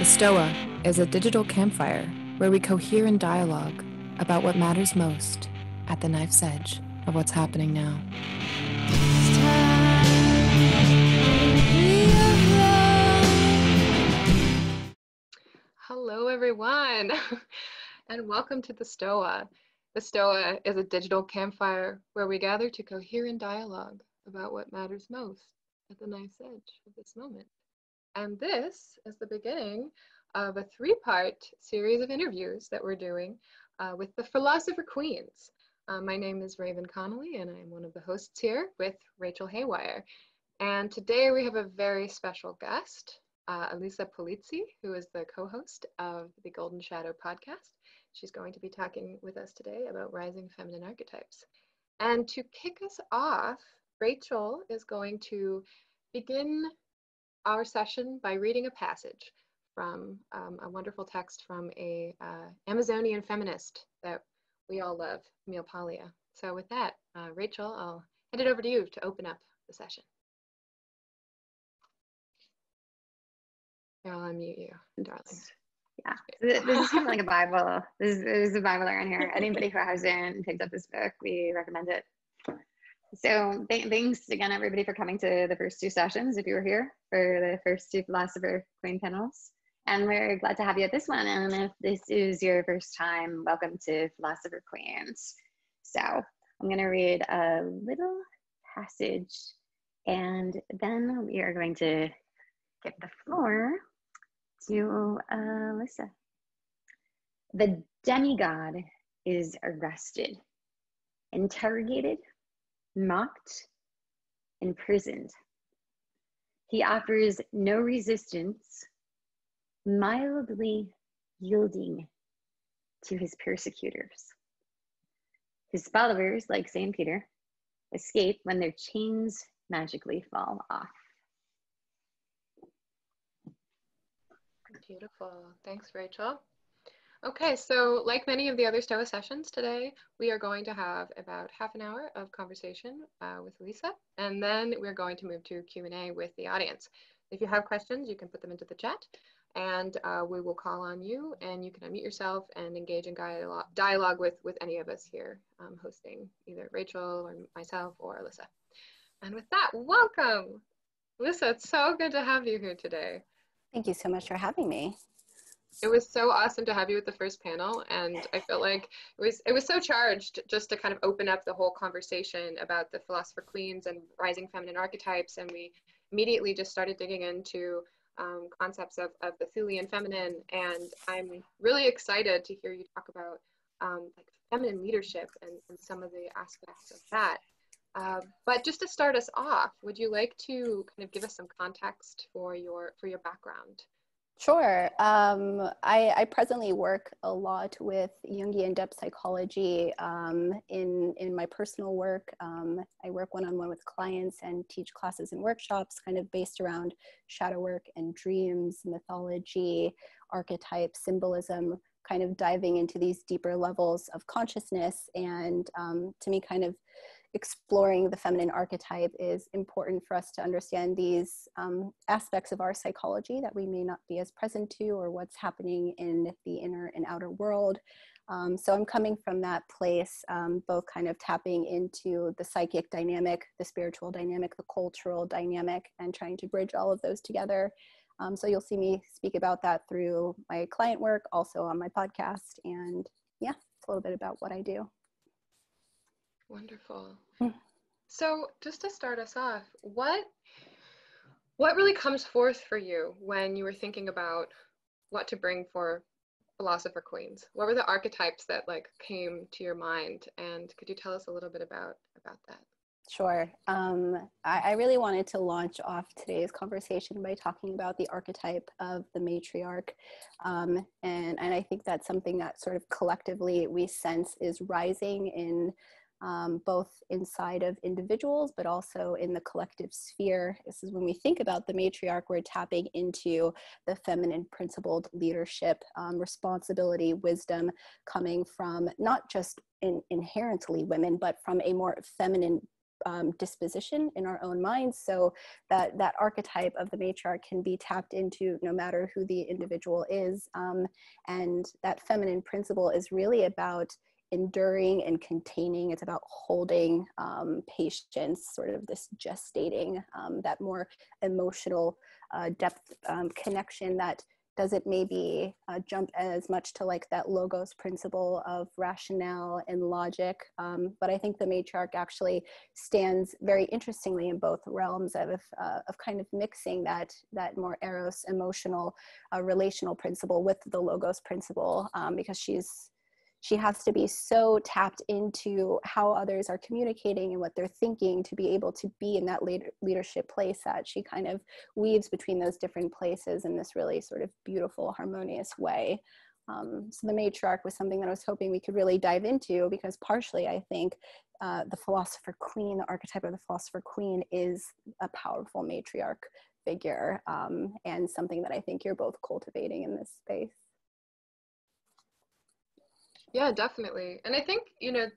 Stoa is a digital campfire where we cohere in dialogue about what matters most at the knife's edge of what's happening now. Hello, everyone, and welcome to the Stoa. The Stoa is a digital campfire where we gather to cohere in dialogue about what matters most at the knife's edge of this moment. And this is the beginning of a three-part series of interviews that we're doing with the Philosopher Queens. My name is Raven Connolly, and I'm one of the hosts here with Rachel Haywire. And today we have a very special guest, Alyssa Polizzi, who is the co-host of the Golden Shadow podcast. She's going to be talking with us today about rising feminine archetypes. And to kick us off, Rachel is going to begin our session by reading a passage from a wonderful text from a Amazonian feminist that we all love, Palia. So with that, Rachel, I'll hand it over to you to open up the session. I'll unmute you, darling. Yeah, this is kind of like a Bible. This is a Bible around here. Anybody who hasn't picked up this book, we recommend it. So thanks again, everybody, for coming to the first two sessions, if you were here for the first two Philosopher Queen panels. And we're glad to have you at this one. And if this is your first time, welcome to Philosopher Queens. So I'm going to read a little passage, and then we are going to give the floor to Alyssa. The demigod is arrested, interrogated, mocked, imprisoned. He offers no resistance, mildly yielding to his persecutors. His followers, like St. Peter, escape when their chains magically fall off. Beautiful. Thanks, Rachel. Okay, so like many of the other Stoa sessions today, we are going to have about half an hour of conversation with Alyssa, and then we're going to move to Q&A with the audience. If you have questions, you can put them into the chat, and we will call on you, and you can unmute yourself and engage in dialogue with any of us here hosting, either Rachel or myself or Alyssa. And with that, welcome! Alyssa, it's so good to have you here today. Thank you so much for having me. It was so awesome to have you at the first panel, and I felt like it was so charged just to kind of open up the whole conversation about the Philosopher Queens and rising feminine archetypes, and we immediately just started digging into concepts of the Thulian feminine, and I'm really excited to hear you talk about like feminine leadership and some of the aspects of that. But just to start us off, would you like to kind of give us some context for your background? Sure. I presently work a lot with Jungian depth psychology in my personal work. I work one-on-one with clients and teach classes and workshops kind of based around shadow work and dreams, mythology, archetype, symbolism, kind of diving into these deeper levels of consciousness. And to me, kind of exploring the feminine archetype is important for us to understand these aspects of our psychology that we may not be as present to, or what's happening in the inner and outer world. So I'm coming from that place, both kind of tapping into the psychic dynamic, the spiritual dynamic, the cultural dynamic, and trying to bridge all of those together. So you'll see me speak about that through my client work, also on my podcast. And yeah, it's a little bit about what I do. Wonderful. So just to start us off, what really comes forth for you when you were thinking about what to bring for Philosopher Queens? What were the archetypes that like came to your mind? And could you tell us a little bit about that? Sure. I really wanted to launch off today's conversation by talking about the archetype of the matriarch. And I think that's something that sort of collectively we sense is rising in both inside of individuals, but also in the collective sphere. This is when we think about the matriarch, we're tapping into the feminine principled leadership, responsibility, wisdom coming from not just inherently women, but from a more feminine disposition in our own minds, so that that archetype of the matriarch can be tapped into no matter who the individual is. And that feminine principle is really about enduring and containing. It's about holding patience, sort of this gestating, that more emotional depth connection that doesn't maybe jump as much to like that logos principle of rationale and logic. But I think the matriarch actually stands very interestingly in both realms of kind of mixing that more eros emotional relational principle with the logos principle, because she has to be so tapped into how others are communicating and what they're thinking to be able to be in that leadership place, that she kind of weaves between those different places in this really sort of beautiful, harmonious way. So the matriarch was something that I was hoping we could really dive into, because partially I think the philosopher queen, the archetype of the philosopher queen, is a powerful matriarch figure, and something that I think you're both cultivating in this space. Yeah, definitely. And I think, you know,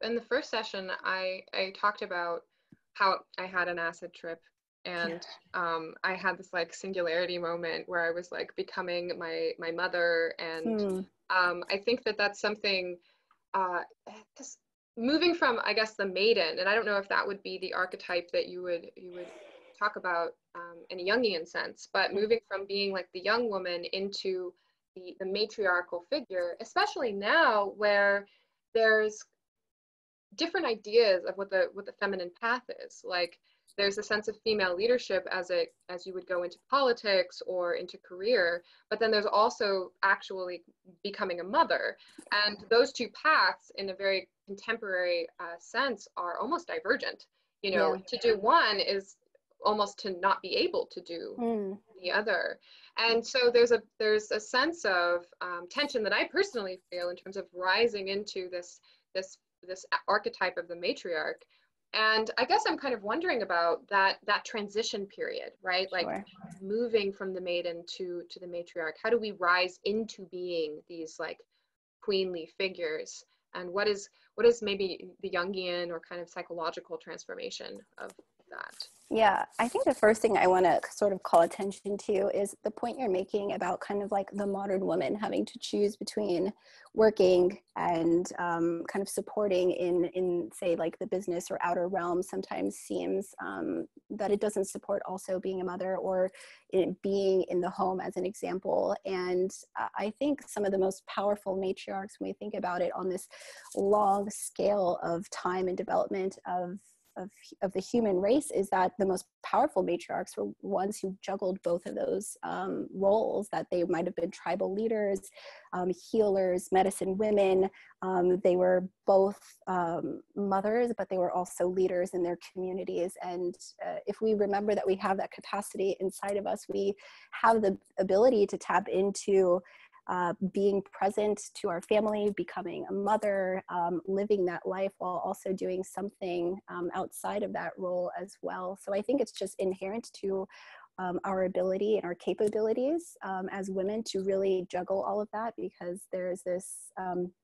in the first session, I talked about how I had an acid trip, and I had this like singularity moment where I was like becoming my mother. And I think that that's something, just moving from, I guess, the maiden, and I don't know if that would be the archetype that you would talk about in a Jungian sense, but moving from being like the young woman into the matriarchal figure, especially now where there's different ideas of what the feminine path is. Like there's a sense of female leadership as you would go into politics or into career, but then there's also actually becoming a mother. And those two paths in a very contemporary sense are almost divergent. You know, to do one is almost to not be able to do the other. And so there's a sense of tension that I personally feel in terms of rising into this archetype of the matriarch. And I guess I'm kind of wondering about that transition period, right? Like moving from the maiden to the matriarch. How do we rise into being these like queenly figures? And what is maybe the Jungian or kind of psychological transformation of that? Yeah, I think the first thing I want to sort of call attention to is the point you're making about kind of like the modern woman having to choose between working and kind of supporting in say like the business or outer realm. Sometimes seems that it doesn't support also being a mother or being in the home as an example. And I think some of the most powerful matriarchs, when we think about it on this long scale of time and development of the human race, is that the most powerful matriarchs were ones who juggled both of those roles, that they might have been tribal leaders, healers, medicine women. They were both mothers, but they were also leaders in their communities. And if we remember that we have that capacity inside of us, we have the ability to tap into being present to our family, becoming a mother, living that life while also doing something outside of that role as well. So I think it's just inherent to our ability and our capabilities as women to really juggle all of that, because there's this,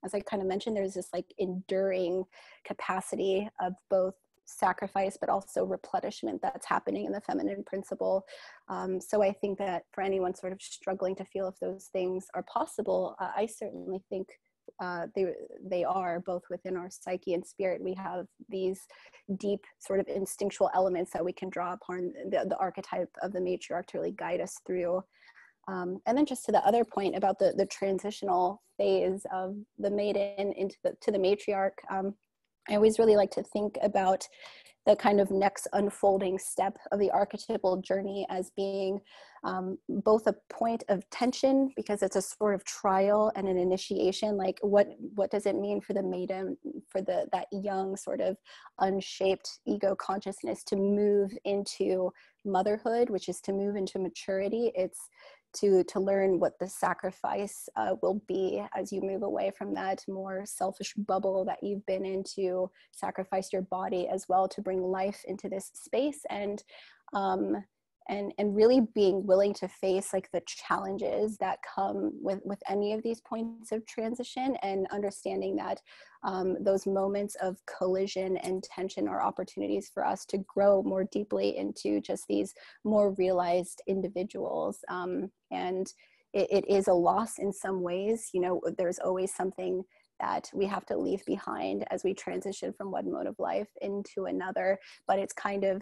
as I kind of mentioned, there's this like enduring capacity of both sacrifice but also replenishment that's happening in the feminine principle. So I think that for anyone sort of struggling to feel if those things are possible, I certainly think they are, both within our psyche and spirit. We have these deep sort of instinctual elements that we can draw upon the archetype of the matriarch to really guide us through. And then just to the other point about the transitional phase of the maiden into the matriarch, I always really like to think about the kind of next unfolding step of the archetypal journey as being both a point of tension, because it's a sort of trial and an initiation. Like what does it mean for the maiden, for that young sort of unshaped ego consciousness to move into motherhood, which is to move into maturity. It's to learn what the sacrifice will be as you move away from that more selfish bubble that you've been in, to sacrifice your body as well to bring life into this space. And and really being willing to face like the challenges that come with any of these points of transition, and understanding that those moments of collision and tension are opportunities for us to grow more deeply into just these more realized individuals. And it is a loss in some ways. You know, there's always something that we have to leave behind as we transition from one mode of life into another, but it's kind of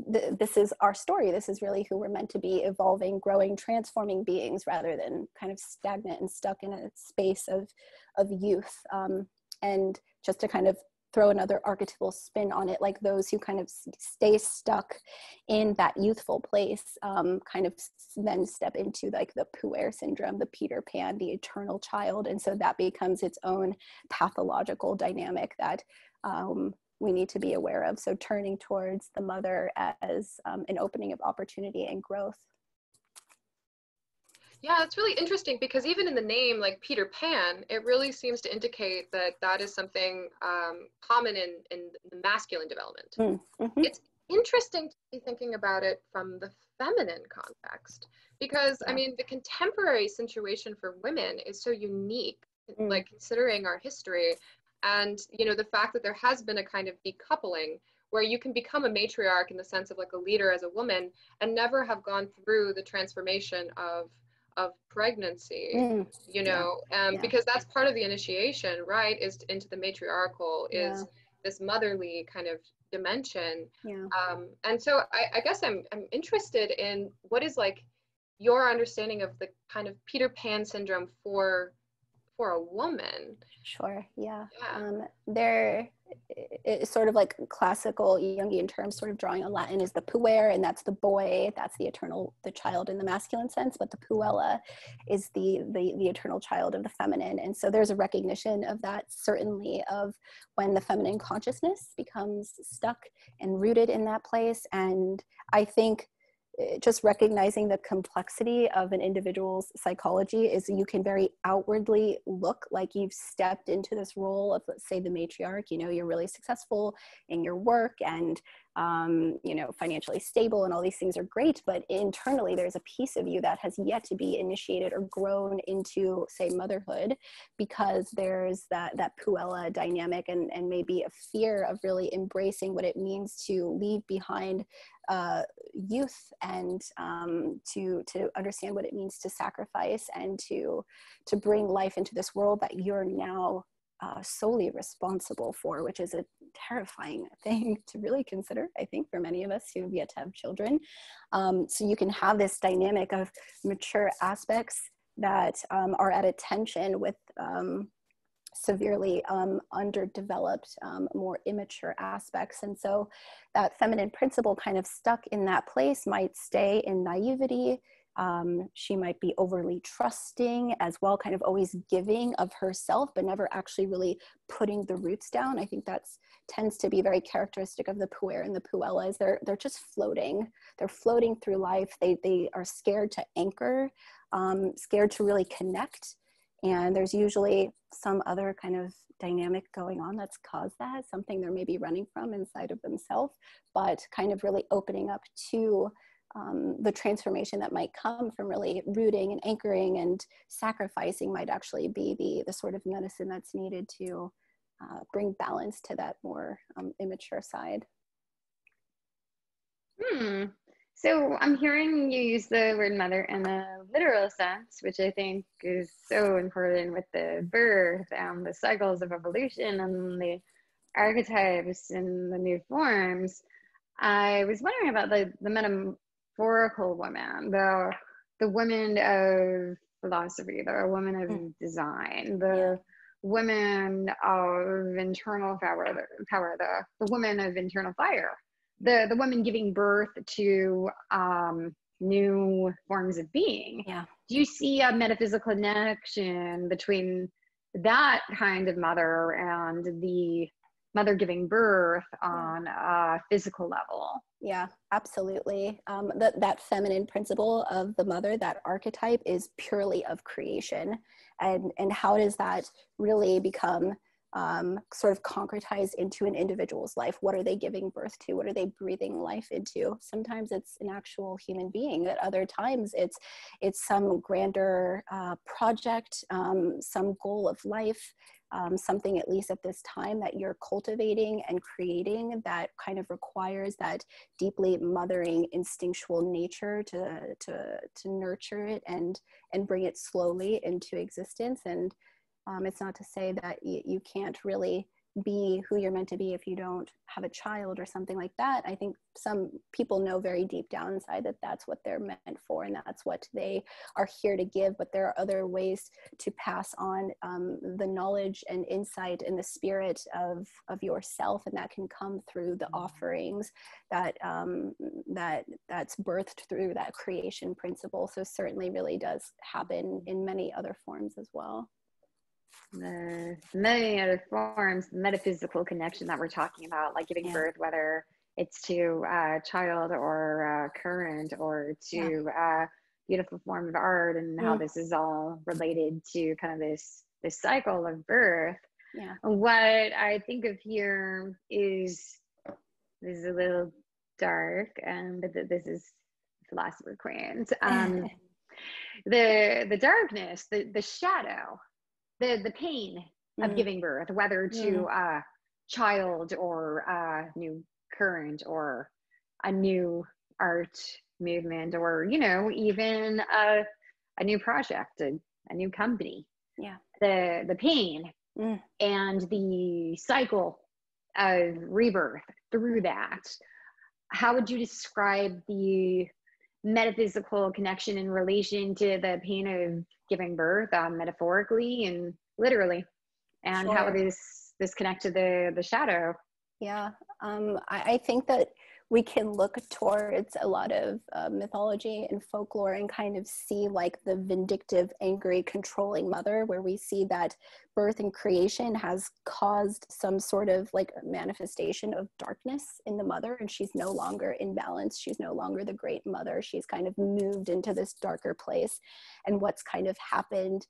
this is our story. This is really who we're meant to be: evolving, growing, transforming beings, rather than kind of stagnant and stuck in a space of youth. And just to kind of throw another archetypal spin on it, like those who kind of stay stuck in that youthful place, kind of then step into like the puer syndrome, the Peter Pan, the eternal child. And so that becomes its own pathological dynamic that we need to be aware of. So turning towards the mother as an opening of opportunity and growth. Yeah, it's really interesting because even in the name, like Peter Pan, it really seems to indicate that that is something common in the masculine development. Mm-hmm. It's interesting to be thinking about it from the feminine context, because I mean, the contemporary situation for women is so unique, like considering our history. And, you know, the fact that there has been a kind of decoupling where you can become a matriarch in the sense of like a leader as a woman and never have gone through the transformation of pregnancy, you know, because that's part of the initiation, right, is into the matriarchal, is this motherly kind of dimension. And so I guess I'm interested in what is like your understanding of the kind of Peter Pan syndrome for a woman. Sure. There is sort of like classical Jungian terms, sort of drawing on Latin, is the puer, and that's the boy, that's the child in the masculine sense, but the puella is the eternal child of the feminine. And so there's a recognition of that, certainly, of when the feminine consciousness becomes stuck and rooted in that place. And I think just recognizing the complexity of an individual's psychology is you can very outwardly look like you've stepped into this role of, let's say, the matriarch. You know, you're really successful in your work and, you know, financially stable, and all these things are great, but internally there's a piece of you that has yet to be initiated or grown into, say, motherhood, because there's that puella dynamic and maybe a fear of really embracing what it means to leave behind youth, and to understand what it means to sacrifice and to bring life into this world that you're now solely responsible for, which is a terrifying thing to really consider, I think, for many of us who have yet to have children. So you can have this dynamic of mature aspects that are at a tension with severely underdeveloped, more immature aspects. And so that feminine principle kind of stuck in that place might stay in naivety. She might be overly trusting as well, kind of always giving of herself, but never actually really putting the roots down. I think that tends to be very characteristic of the puer and the puellas. They're just floating. They're floating through life. They are scared to anchor, scared to really connect. And there's usually some other kind of dynamic going on that's caused that, something they're maybe running from inside of themselves, but kind of really opening up to the transformation that might come from really rooting and anchoring and sacrificing might actually be the sort of medicine that's needed to bring balance to that more immature side. So I'm hearing you use the word mother in a literal sense, which I think is so important with the birth and the cycles of evolution and the archetypes and the new forms. I was wondering about the metaphorical woman, the woman of philosophy, the woman of design, the woman of internal power, the woman of internal fire. The woman giving birth to new forms of being. Do you see a metaphysical connection between that kind of mother and the mother giving birth on a physical level? Yeah, absolutely. That feminine principle of the mother, that archetype, is purely of creation. And how does that really become sort of concretized into an individual's life. What are they giving birth to? What are they breathing life into? Sometimes it's an actual human being. At other times it's some grander project, some goal of life, something, at least at this time, that you're cultivating and creating that kind of requires that deeply mothering instinctual nature to nurture it and bring it slowly into existence. And it's not to say that you can't really be who you're meant to be if you don't have a child or something like that. I think some people know very deep down inside that that's what they're meant for and that's what they are here to give, but there are other ways to pass on the knowledge and insight and the spirit of yourself, and that can come through the offerings that's birthed through that creation principle. So certainly really does happen in many other forms as well. The many other forms, the metaphysical connection that we're talking about, like giving birth, whether it's to a child or a current or to a beautiful form of art, and how this is all related to kind of this cycle of birth. Yeah. What I think of here is a little dark, but this is Philosopher Queens. The darkness, the shadow, the pain of giving birth, whether to a child or a new current or a new art movement, or, you know, even a new project, a new company. Yeah. The pain and the cycle of rebirth through that. How would you describe the metaphysical connection in relation to the pain of giving birth, metaphorically and literally, and Sure. how this connect to the shadow? Yeah, I think that we can look towards a lot of mythology and folklore and kind of see like the vindictive, angry, controlling mother, where we see that birth and creation has caused some sort of like manifestation of darkness in the mother, and she's no longer in balance. She's no longer the great mother. She's kind of moved into this darker place. And what's kind of happened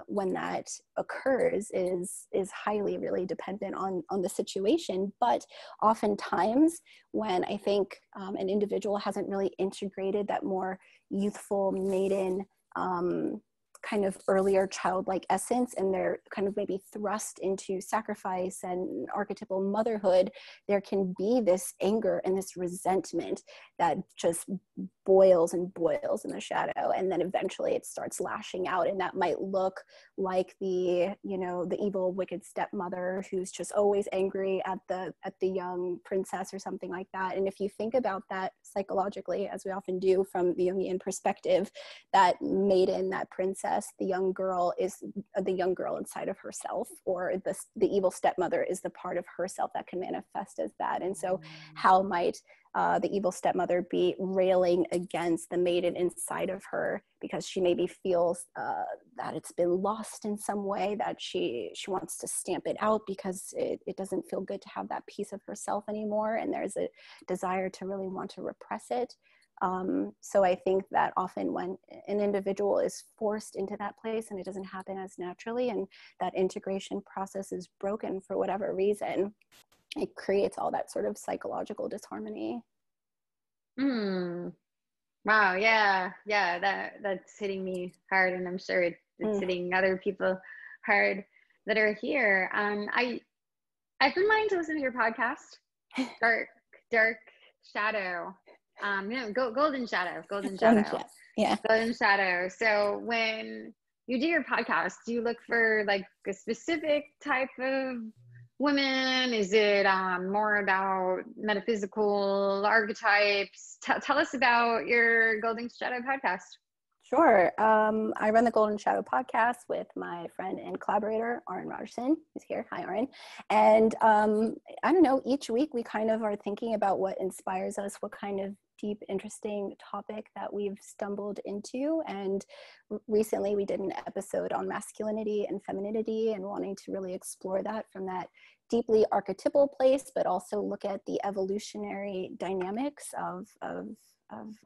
when that occurs is highly really dependent on the situation. But oftentimes when I think an individual hasn't really integrated that more youthful maiden kind of earlier childlike essence, and they're kind of maybe thrust into sacrifice and archetypal motherhood, there can be this anger and this resentment that just boils and boils in the shadow, and then eventually it starts lashing out, and that might look like the evil wicked stepmother who's just always angry at the young princess or something like that. And if you think about that psychologically, as we often do from the Jungian perspective, that maiden, that princess, the young girl is the young girl inside of herself, or the evil stepmother is the part of herself that can manifest as that. And so how might the evil stepmother be railing against the maiden inside of her because she maybe feels that it's been lost in some way, that she wants to stamp it out because it doesn't feel good to have that piece of herself anymore, and there's a desire to really want to repress it. So I think that often when an individual is forced into that place and it doesn't happen as naturally, and that integration process is broken for whatever reason, it creates all that sort of psychological disharmony. Wow. Yeah. That's hitting me hard, and I'm sure it's hitting other people hard that are here. I've been wanting to listen to your podcast, Dark Shadow. Golden Shadow. Yeah. Golden Shadow. So when you do your podcast, do you look for like a specific type of women? Is it more about metaphysical archetypes? Tell us about your Golden Shadow podcast. Sure. I run the Golden Shadow podcast with my friend and collaborator, Aaron Rogerson, who's here. Hi, Aaron. And I don't know, each week we kind of are thinking about what inspires us, what kind of deep, interesting topic that we've stumbled into. And recently we did an episode on masculinity and femininity, and wanting to really explore that from that deeply archetypal place, but also look at the evolutionary dynamics of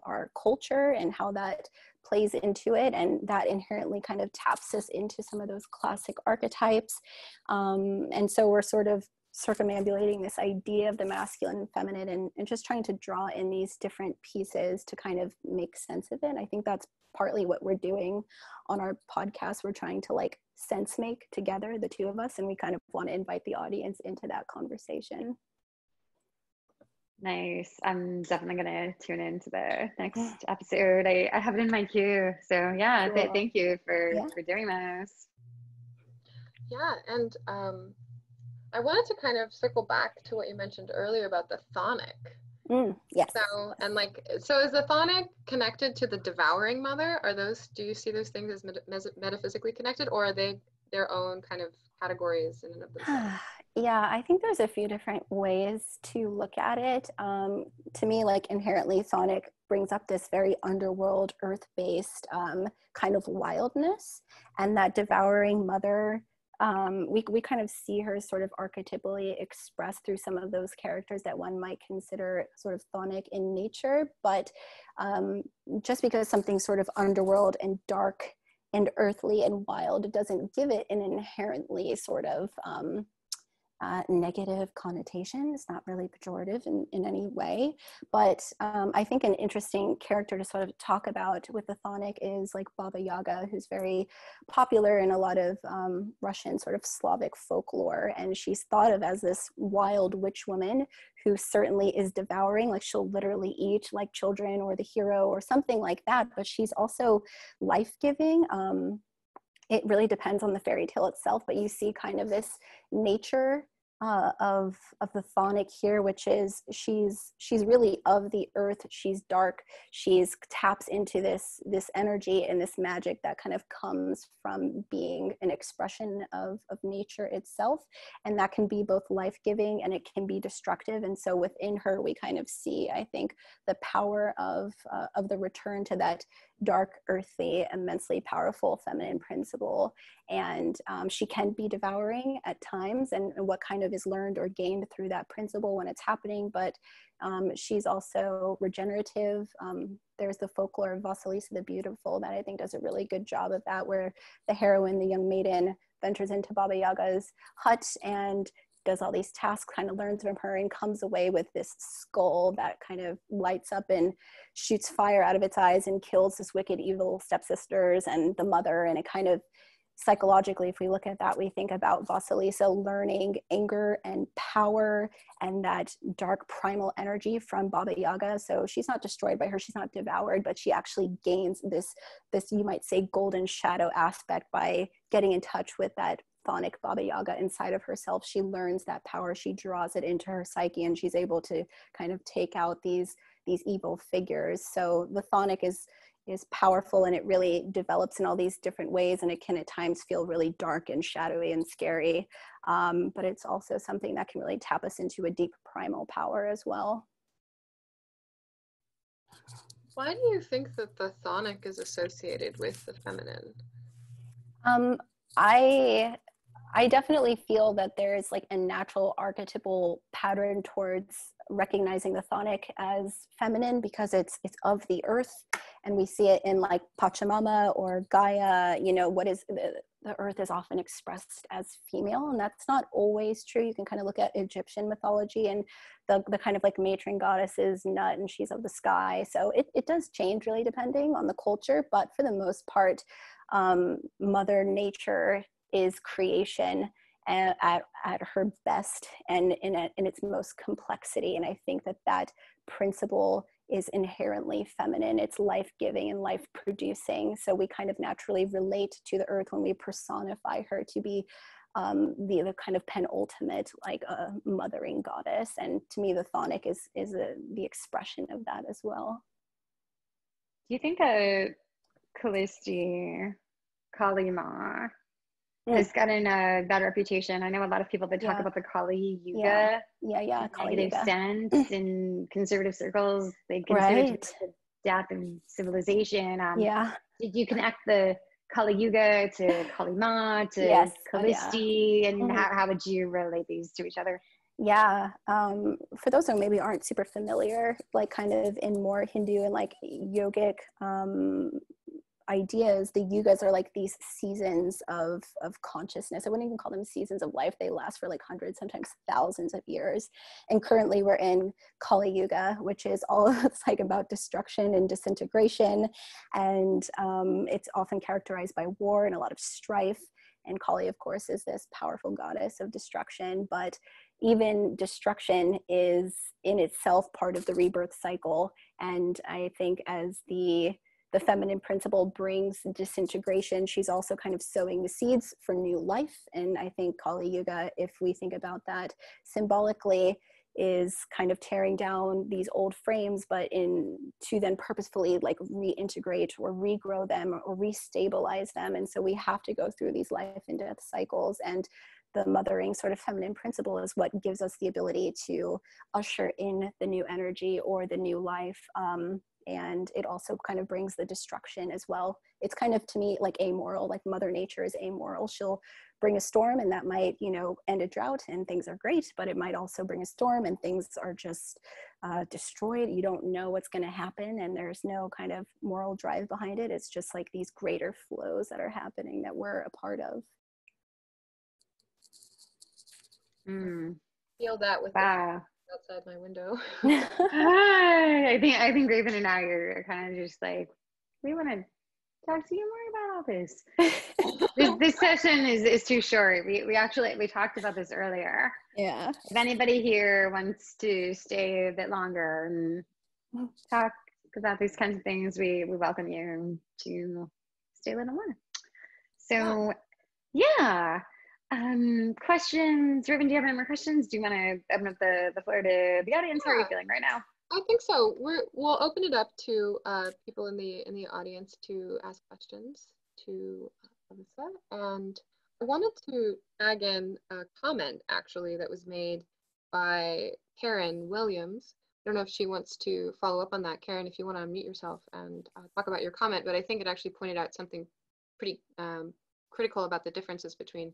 our culture and how that plays into it. And that inherently kind of taps us into some of those classic archetypes. And so we're sort of circumambulating this idea of the masculine and feminine, and just trying to draw in these different pieces to kind of make sense of it. And I think that's partly what we're doing on our podcast. We're trying to like sense make together, the two of us, and we kind of want to invite the audience into that conversation. Nice. I'm definitely going to tune into the next episode. I have it in my queue. So yeah, Cool. Thank you for doing this. Yeah, and I wanted to kind of circle back to what you mentioned earlier about the chthonic. Yes. So, and like, so is the chthonic connected to the devouring mother? Are those, do you see those things as metaphysically connected, or are they their own kind of categories in and of themselves? Yeah, I think there's a few different ways to look at it. To me, like inherently chthonic brings up this very underworld, earth-based kind of wildness, and that devouring mother, we kind of see her sort of archetypally expressed through some of those characters that one might consider sort of chthonic in nature. But just because something's sort of underworld and dark and earthly and wild, it doesn't give it an inherently sort of negative connotation. It's not really pejorative in any way, but I think an interesting character to sort of talk about with the chthonic is like Baba Yaga, who's very popular in a lot of Russian sort of Slavic folklore, and she's thought of as this wild witch woman who certainly is devouring, like she'll literally eat like children or the hero or something like that, but she's also life-giving. It really depends on the fairy tale itself, but you see kind of this nature of the chthonic here, which is she's really of the earth. She's dark. She's taps into this energy and this magic that kind of comes from being an expression of nature itself, and that can be both life-giving and it can be destructive. And so within her, we kind of see, I think, the power of the return to that dark, earthly, immensely powerful feminine principle. And she can be devouring at times, and what kind of is learned or gained through that principle when it's happening. But she's also regenerative. There's the folklore of Vasilisa the Beautiful that I think does a really good job of that, where the heroine, the young maiden, ventures into Baba Yaga's hut and does all these tasks, kind of learns from her, and comes away with this skull that kind of lights up and shoots fire out of its eyes and kills this wicked, evil stepsisters and the mother. And it kind of psychologically, if we look at that, we think about Vasilisa learning anger and power and that dark primal energy from Baba Yaga. So she's not destroyed by her, she's not devoured, but she actually gains this you might say golden shadow aspect by getting in touch with that chthonic Baba Yaga inside of herself. She learns that power, she draws it into her psyche, and she's able to kind of take out these evil figures. So the chthonic is powerful, and it really develops in all these different ways, and it can at times feel really dark and shadowy and scary, but it's also something that can really tap us into a deep primal power as well. Why do you think that the chthonic is associated with the feminine? I definitely feel that there's like a natural archetypal pattern towards recognizing the chthonic as feminine because it's of the earth, and we see it in like Pachamama or Gaia. You know, what is the earth is often expressed as female, and that's not always true. You can kind of look at Egyptian mythology, and the kind of like matron goddess is Nut, and she's of the sky. So it does change really depending on the culture, but for the most part, Mother Nature is creation at her best and in its most complexity. And I think that principle is inherently feminine. It's life-giving and life-producing. So we kind of naturally relate to the earth when we personify her to be the kind of penultimate, like a mothering goddess. And to me, the chthonic is the expression of that as well. Do you think Callisti, Kali Ma, has gotten a bad reputation? I know a lot of people that talk about the Kali Yuga, Kali negative Yuga sense in conservative circles. They consider it to be the death of civilization. Did you connect the Kali Yuga to Kali Ma to Yes. Kalisti, and Mhm. how would you relate these to each other? Yeah, for those who maybe aren't super familiar, like kind of in more Hindu and like yogic ideas, the yugas are like these seasons of consciousness. I wouldn't even call them seasons of life. They last for like hundreds, sometimes thousands of years. And currently we're in Kali Yuga, which is all it's like about destruction and disintegration. And it's often characterized by war and a lot of strife. And Kali, of course, is this powerful goddess of destruction, but even destruction is in itself part of the rebirth cycle. And I think as the feminine principle brings disintegration, she's also kind of sowing the seeds for new life. And I think Kali Yuga, if we think about that symbolically, is kind of tearing down these old frames, but to then purposefully like reintegrate or regrow them or restabilize them. And so we have to go through these life and death cycles, and the mothering sort of feminine principle is what gives us the ability to usher in the new energy or the new life. And it also kind of brings the destruction as well. It's kind of, to me, like amoral, like Mother Nature is amoral. She'll bring a storm and that might, end a drought and things are great, but it might also bring a storm and things are just destroyed. You don't know what's going to happen and there's no kind of moral drive behind it. It's just like these greater flows that are happening that we're a part of. Feel that with wow. outside my window. I think Raven and I are kind of just like, we want to talk to you more about all this. This session is too short. We talked about this earlier. Yeah. If anybody here wants to stay a bit longer and talk about these kinds of things, we welcome you to stay a little more. So yeah. Questions? Raven, do you have any more questions? Do you want to open up the floor to the audience? How are you feeling right now? I think so. We'll open it up to people in the audience to ask questions to Alyssa. And I wanted to tag in a comment actually that was made by Karen Williams. I don't know if she wants to follow up on that. Karen, if you want to unmute yourself and talk about your comment, but I think it actually pointed out something pretty critical about the differences between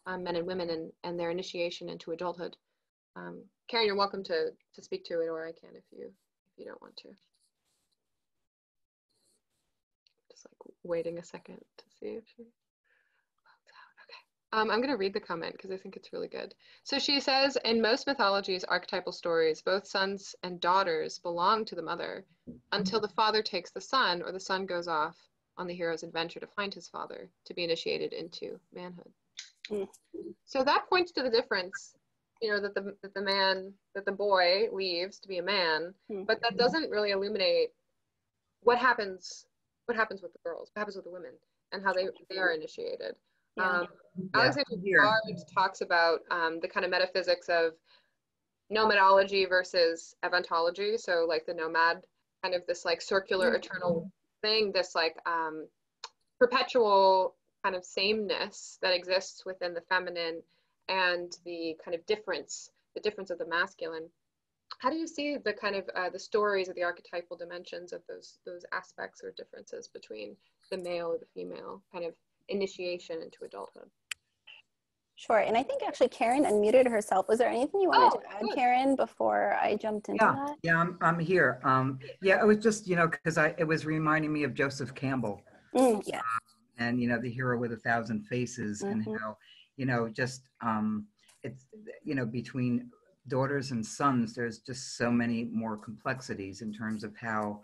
men and women and their initiation into adulthood. Karen, you're welcome to speak to it, or I can if you don't want to. Just like waiting a second to see if she logs out. Okay. I'm going to read the comment because I think it's really good. So she says, in most mythologies, archetypal stories, both sons and daughters belong to the mother until the father takes the son, or the son goes off on the hero's adventure to find his father to be initiated into manhood. So that points to the difference, that the boy leaves to be a man, but that doesn't really illuminate what happens with the girls, what happens with the women, and how they are initiated. Alexander Bard talks about the kind of metaphysics of nomadology versus eventology. So like the nomad, kind of this like circular eternal thing, this like perpetual kind of sameness that exists within the feminine and the kind of difference of the masculine. How do you see the kind of the stories of the archetypal dimensions of those aspects or differences between the male or the female kind of initiation into adulthood? Sure, and I think actually Karen unmuted herself. Was there anything you wanted to add, good. Karen, before I jumped into that? Yeah, I'm here. Yeah, it was just, because it was reminding me of Joseph Campbell. Yes. And, the hero with 1,000 faces, and how, just, it's, between daughters and sons, there's just so many more complexities in terms of how,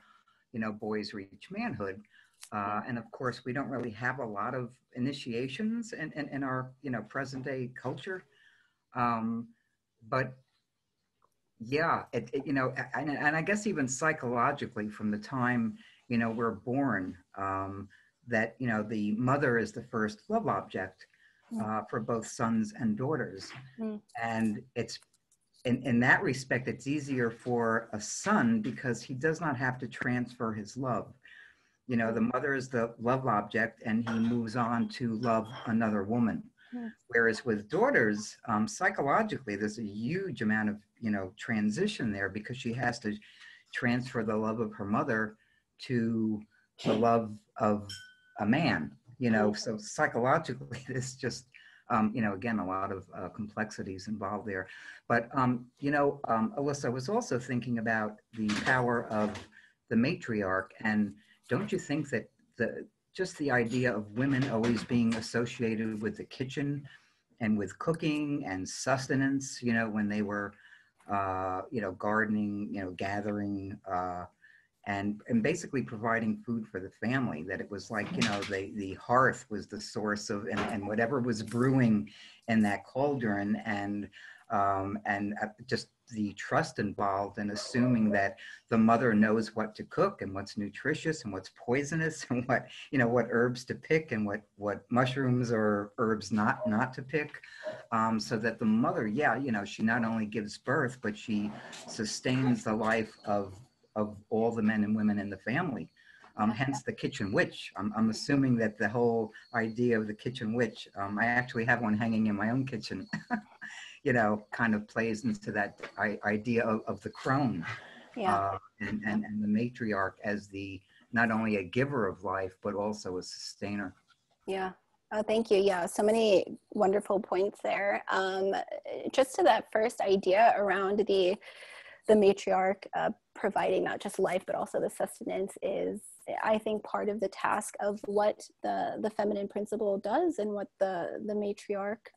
boys reach manhood. And of course, we don't really have a lot of initiations in our, present day culture. But yeah, and I guess even psychologically from the time, we're born, that, the mother is the first love object for both sons and daughters. And it's, in that respect, it's easier for a son because he does not have to transfer his love. The mother is the love object and he moves on to love another woman. Whereas with daughters, psychologically, there's a huge amount of, transition there because she has to transfer the love of her mother to the love of a man, So psychologically, it's just, again, a lot of complexities involved there. But, Alyssa, I was also thinking about the power of the matriarch. And don't you think that just the idea of women always being associated with the kitchen and with cooking and sustenance, when they were, gardening, gathering, and basically providing food for the family, that it was like, the hearth was the source of, and whatever was brewing in that cauldron, and just the trust involved in assuming that the mother knows what to cook and what's nutritious and what's poisonous and what herbs to pick and what mushrooms or herbs not to pick, so that the mother, she not only gives birth, but she sustains the life of all the men and women in the family. Hence the kitchen witch. I'm assuming that the whole idea of the kitchen witch, I actually have one hanging in my own kitchen, kind of plays into that idea of the crone, and the matriarch as not only a giver of life, but also a sustainer. Yeah. Oh, thank you. Yeah, so many wonderful points there. Just to that first idea around the matriarch providing not just life, but also the sustenance is, I think, part of the task of what the feminine principle does, and what the matriarch,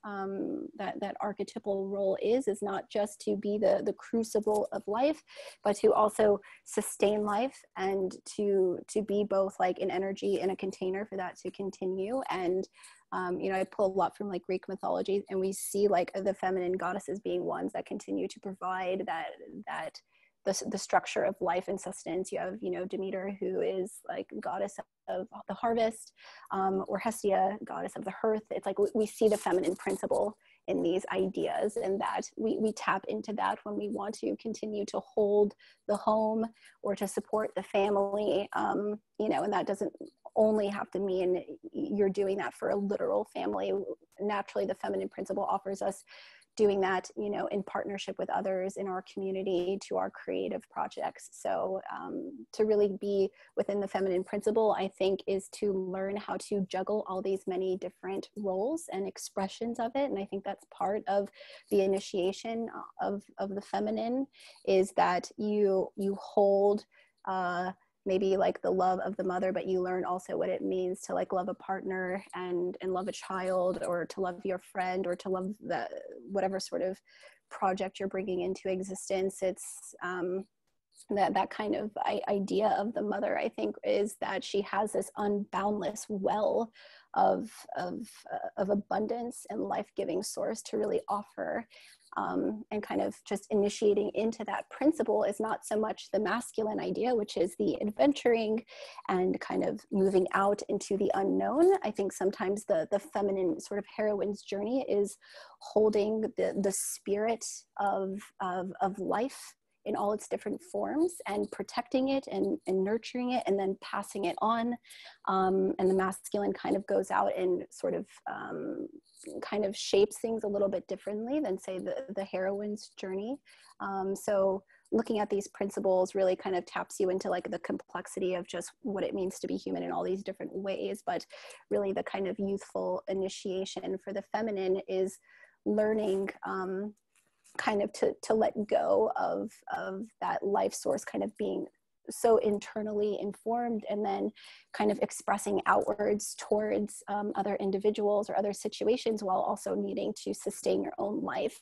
that archetypal role is not just to be the crucible of life, but to also sustain life, and to be both like an energy and a container for that to continue. And I pull a lot from like Greek mythology, and we see like the feminine goddesses being ones that continue to provide that the structure of life and sustenance. You have, Demeter, who is like goddess of the harvest, or Hestia, goddess of the hearth. It's like we see the feminine principle in these ideas, and that we tap into that when we want to continue to hold the home or to support the family, and that doesn't only have to mean you're doing that for a literal family. Naturally, the feminine principle offers us doing that, in partnership with others in our community, to our creative projects. So to really be within the feminine principle, I think, is to learn how to juggle all these many different roles and expressions of it. And I think that's part of the initiation of the feminine, is that you hold maybe like the love of the mother, but you learn also what it means to like love a partner and love a child, or to love your friend, or to love whatever sort of project you're bringing into existence. It's that kind of idea of the mother, I think, is that she has this unboundless well of abundance and life-giving source to really offer. And kind of just initiating into that principle is not so much the masculine idea, which is the adventuring and kind of moving out into the unknown. I think sometimes the feminine sort of heroine's journey is holding the spirit of life in all its different forms, and protecting it and nurturing it, and then passing it on. And the masculine kind of goes out and sort of kind of shapes things a little bit differently than, say, the heroine's journey. So looking at these principles really kind of taps you into like the complexity of just what it means to be human in all these different ways. But really the kind of youthful initiation for the feminine is learning kind of to let go of that life source kind of being so internally informed, and then kind of expressing outwards towards other individuals or other situations, while also needing to sustain your own life.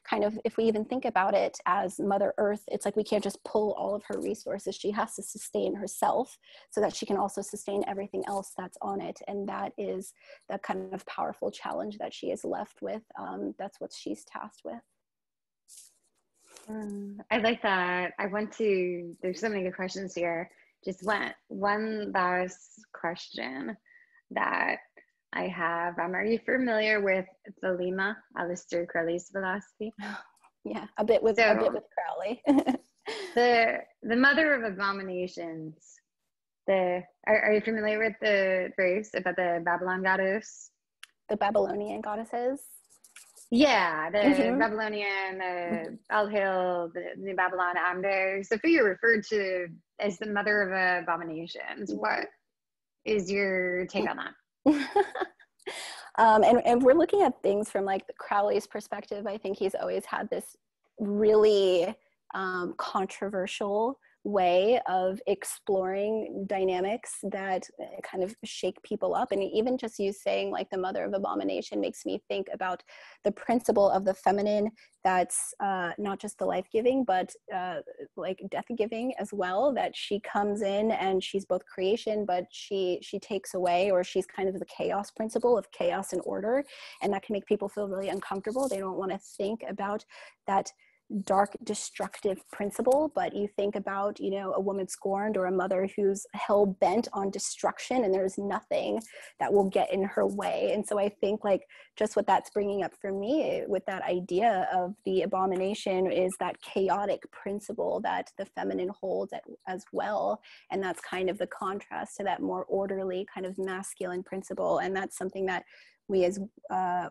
Kind of, if we even think about it as Mother Earth, it's like we can't just pull all of her resources. She has to sustain herself so that she can also sustain everything else that's on it. And that is the kind of powerful challenge that she is left with. That's what she's tasked with. I like that. There's so many good questions here. Just one last question that I have. Are you familiar with Thelema, Aleister Crowley's philosophy? Yeah, a bit with Crowley. the mother of abominations. Are you familiar with the phrase about the Babylon goddess? The Babylonian goddesses? Yeah, the Babylonian, Al Hill, the New Babylon. Sophia referred to as the mother of abominations. What is your take on that? And we're looking at things from like Crowley's perspective. I think he's always had this really controversial way of exploring dynamics that kind of shake people up. And even just you saying like the mother of abomination makes me think about the principle of the feminine that's not just the life-giving, but like death-giving as well, that she comes in and she's both creation, but she takes away, or she's kind of the chaos principle of chaos and order. And that can make people feel really uncomfortable. They don't want to think about that dark destructive principle, but you think about, you know, a woman scorned or a mother who's hell-bent on destruction, and there's nothing that will get in her way. And so I think like just what that's bringing up for me with that idea of the abomination is that chaotic principle that the feminine holds as well, and that's kind of the contrast to that more orderly kind of masculine principle. And that's something that we as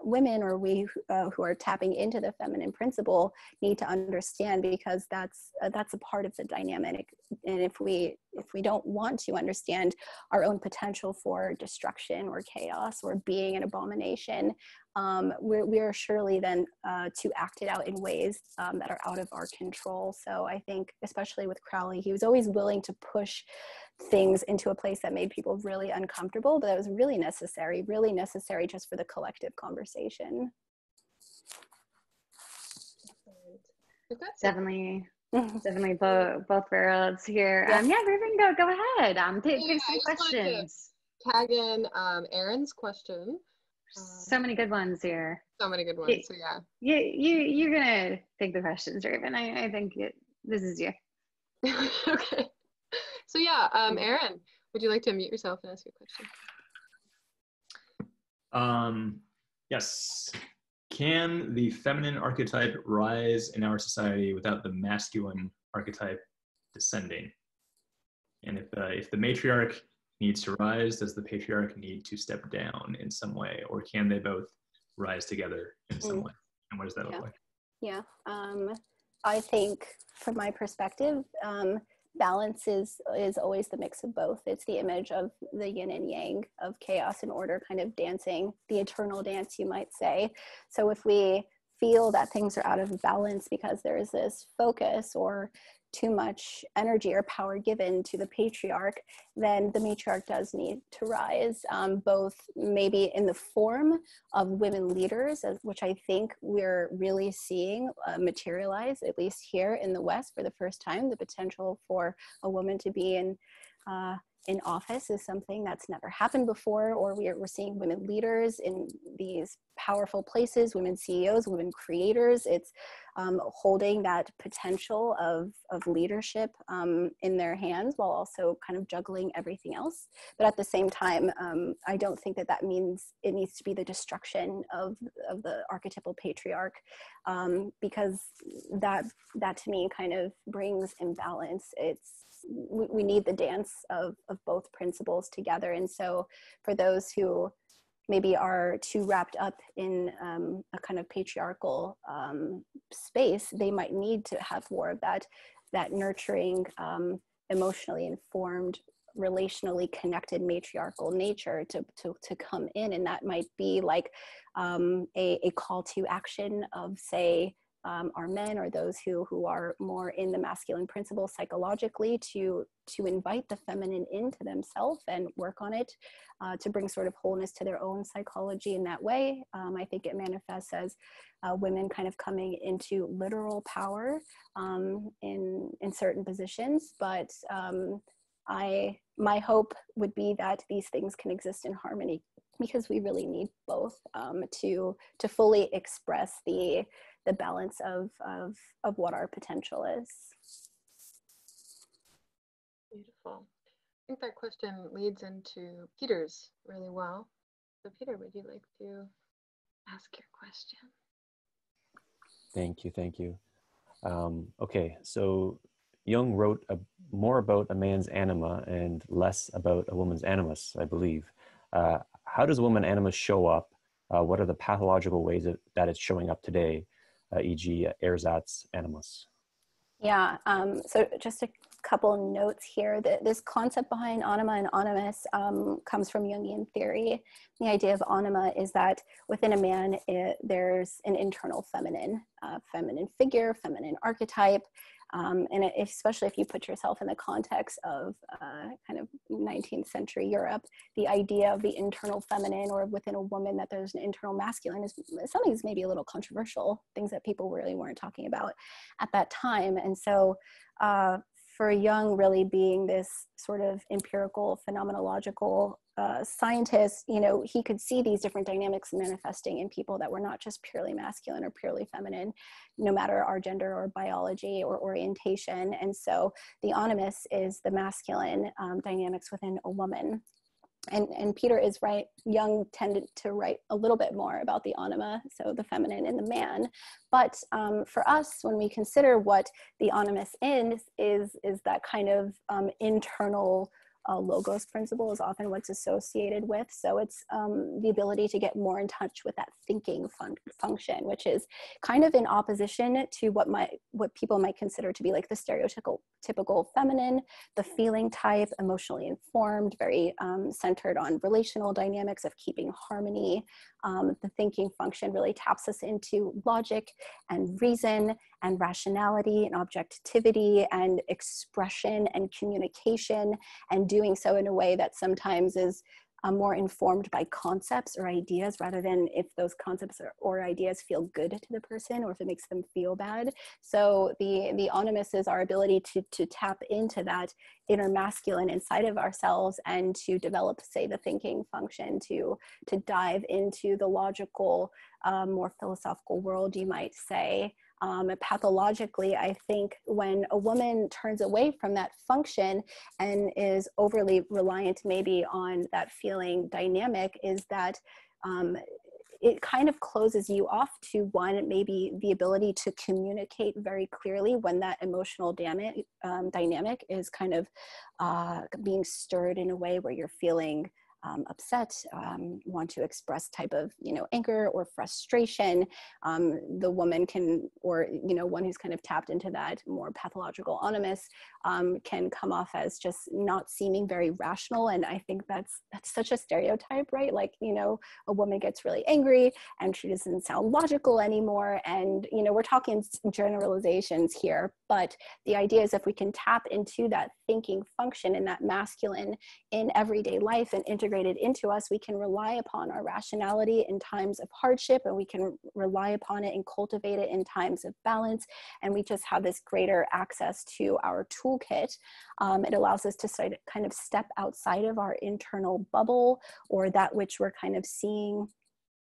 women, or we who are tapping into the feminine principle, need to understand, because that's a part of the dynamic. And if we don't want to understand our own potential for destruction or chaos or being an abomination, we are surely then to act it out in ways that are out of our control. So I think, especially with Crowley, he was always willing to push things into a place that made people really uncomfortable, but that was really necessary just for the collective conversation. Definitely both worlds here. Yeah, Raven, go ahead. Take some questions. Tag in Aaron's question. So many good ones here. So many good ones. So yeah. You're gonna take the questions, Raven. I think this is you. Okay. So yeah, Aaron, would you like to unmute yourself and ask your question? Yes. Can the feminine archetype rise in our society without the masculine archetype descending? And if the matriarch needs to rise, does the patriarch need to step down in some way, or can they both rise together in some way? And what does that look like? Yeah, I think from my perspective, balance is always the mix of both. It's the image of the yin and yang, of chaos and order kind of dancing, the eternal dance, you might say. So if we feel that things are out of balance because there is this focus or too much energy or power given to the patriarch, then the matriarch does need to rise, both maybe in the form of women leaders, which I think we're really seeing materialize, at least here in the West for the first time. The potential for a woman to be in office is something that's never happened before, or we're seeing women leaders in these powerful places, women CEOs, women creators. It's holding that potential of leadership in their hands while also kind of juggling everything else. But at the same time, I don't think that means it needs to be the destruction of the archetypal patriarch, because that to me kind of brings imbalance. We need the dance of both principles together. And so for those who maybe are too wrapped up in a kind of patriarchal space, they might need to have more of that nurturing, emotionally informed, relationally connected matriarchal nature to come in. And that might be like a call to action of, say, our men, or those who are more in the masculine principle psychologically, to invite the feminine into themselves and work on it, to bring sort of wholeness to their own psychology in that way. I think it manifests as women kind of coming into literal power in certain positions, but my hope would be that these things can exist in harmony, because we really need both to fully express the balance of what our potential is. Beautiful. I think that question leads into Peter's really well. So Peter, would you like to ask your question? Thank you. Okay, so Jung wrote more about a man's anima and less about a woman's animus, I believe. How does a woman animus show up? What are the pathological ways that it's showing up today, e.g. ersatz animus? Yeah, so just to couple notes here. That this concept behind anima and animus comes from Jungian theory. The idea of anima is that within a man, there's an internal feminine figure, feminine archetype. And especially if you put yourself in the context of kind of 19th century Europe, the idea of the internal feminine, or within a woman that there's an internal masculine, is something that's maybe a little controversial, things that people really weren't talking about at that time. And so for Jung really being this sort of empirical, phenomenological scientist, you know, he could see these different dynamics manifesting in people that were not just purely masculine or purely feminine, no matter our gender or biology or orientation. And so the animus is the masculine dynamics within a woman. And Peter is right. Jung tended to write a little bit more about the anima, so the feminine and the man. But for us, when we consider what the animus is that kind of internal logos principle is often what's associated with. So it's the ability to get more in touch with that thinking function, which is kind of in opposition to what people might consider to be like the stereotypical feminine, the feeling type, emotionally informed, very centered on relational dynamics of keeping harmony. The thinking function really taps us into logic and reason and rationality and objectivity and expression and communication, and doing so in a way that sometimes is more informed by concepts or ideas, rather than if those concepts or ideas feel good to the person or if it makes them feel bad. So the animus is our ability to tap into that inner masculine inside of ourselves and to develop, say, the thinking function, to dive into the logical, more philosophical world, you might say. Pathologically, I think when a woman turns away from that function and is overly reliant maybe on that feeling dynamic, is that it kind of closes you off to, one, maybe the ability to communicate very clearly when that emotional dynamic is kind of being stirred in a way where you're feeling upset, want to express type of, anger or frustration. The woman can, or, one who's kind of tapped into that more pathological animus can come off as just not seeming very rational. And I think that's such a stereotype, right? Like, a woman gets really angry and she doesn't sound logical anymore. And, we're talking generalizations here, but the idea is if we can tap into that thinking function and that masculine in everyday life and integrate it into us, we can rely upon our rationality in times of hardship, and we can rely upon it and cultivate it in times of balance. And we just have this greater access to our toolkit. It allows us to kind of step outside of our internal bubble, or that which we're kind of seeing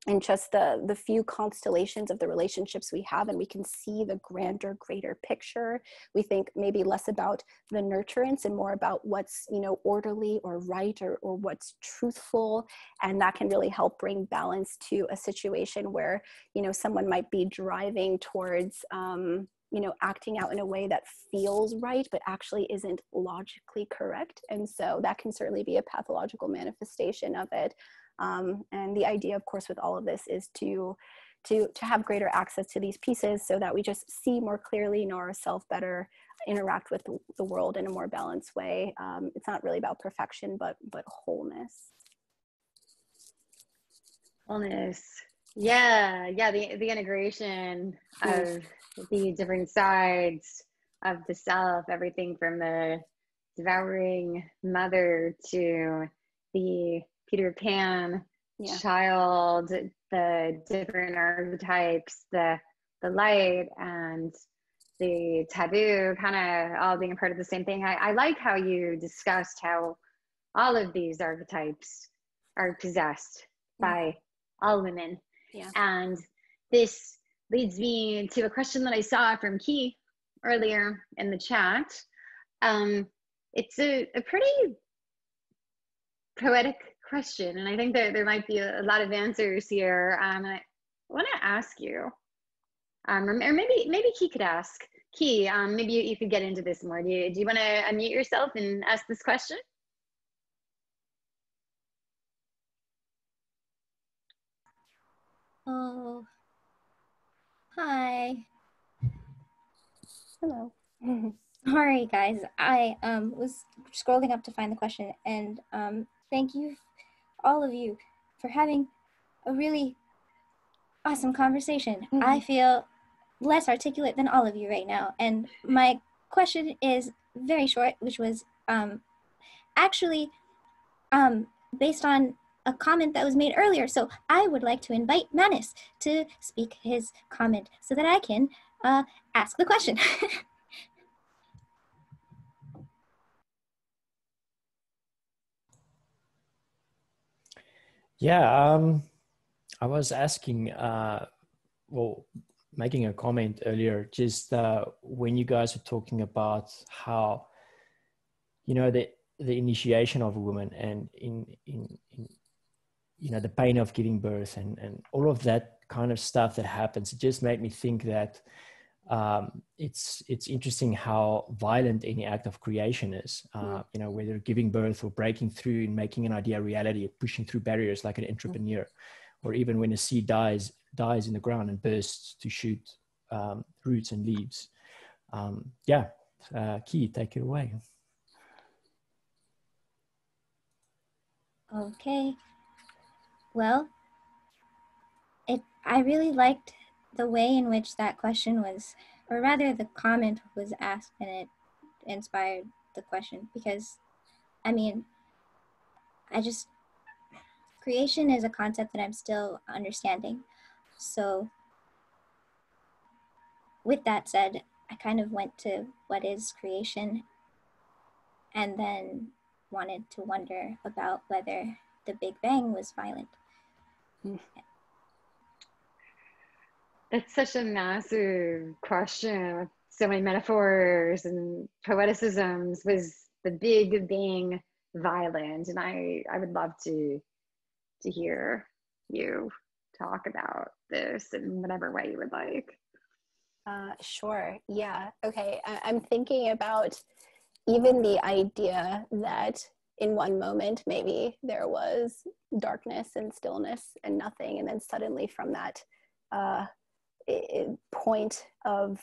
and just the few constellations of the relationships we have, and we can see the grander, greater picture. We think maybe less about the nurturance and more about what's, orderly or right, or what's truthful. And that can really help bring balance to a situation where, someone might be driving towards, acting out in a way that feels right, but actually isn't logically correct. And so that can certainly be a pathological manifestation of it. And the idea, of course, with all of this is to have greater access to these pieces so that we just see more clearly, know ourselves better, interact with the world in a more balanced way. It's not really about perfection, but wholeness. Wholeness. Yeah. The integration of the different sides of the self, everything from the devouring mother to the Peter Pan child, the different archetypes, the light and the taboo, kind of all being a part of the same thing. I like how you discussed how all of these archetypes are possessed by all women. Yeah. And this leads me to a question that I saw from Key earlier in the chat. It's a pretty poetic question, and I think that there might be a lot of answers here. I want to ask you, or maybe Key could ask. Key, maybe you could get into this more. Do you want to unmute yourself and ask this question? Oh, hi. Hello. Sorry, guys. I was scrolling up to find the question, and thank you, all of you, for having a really awesome conversation. I feel less articulate than all of you right now, and my question is very short, which was actually based on a comment that was made earlier. So I would like to invite Manus to speak his comment so that I can ask the question. Yeah, I was asking, well, making a comment earlier, just when you guys were talking about how, you know, the initiation of a woman and in you know, the pain of giving birth and all of that kind of stuff that happens, it just made me think that it's interesting how violent any act of creation is. You know, whether giving birth or breaking through and making an idea a reality, or pushing through barriers like an entrepreneur, or even when a seed dies in the ground and bursts to shoot roots and leaves. Yeah, Key, take it away. Okay. Well, I really liked the way in which that question was, or rather the comment was asked, and it inspired the question, because I mean, creation is a concept that I'm still understanding. So with that said, I kind of went to what is creation, and then wanted to wonder about whether the Big Bang was violent. That's such a massive question with so many metaphors and poeticisms. Was the Big Bang violent? And I would love to hear you talk about this in whatever way you would like. Sure. Yeah. Okay. I'm thinking about even the idea that in one moment, maybe there was darkness and stillness and nothing. And then suddenly from that point of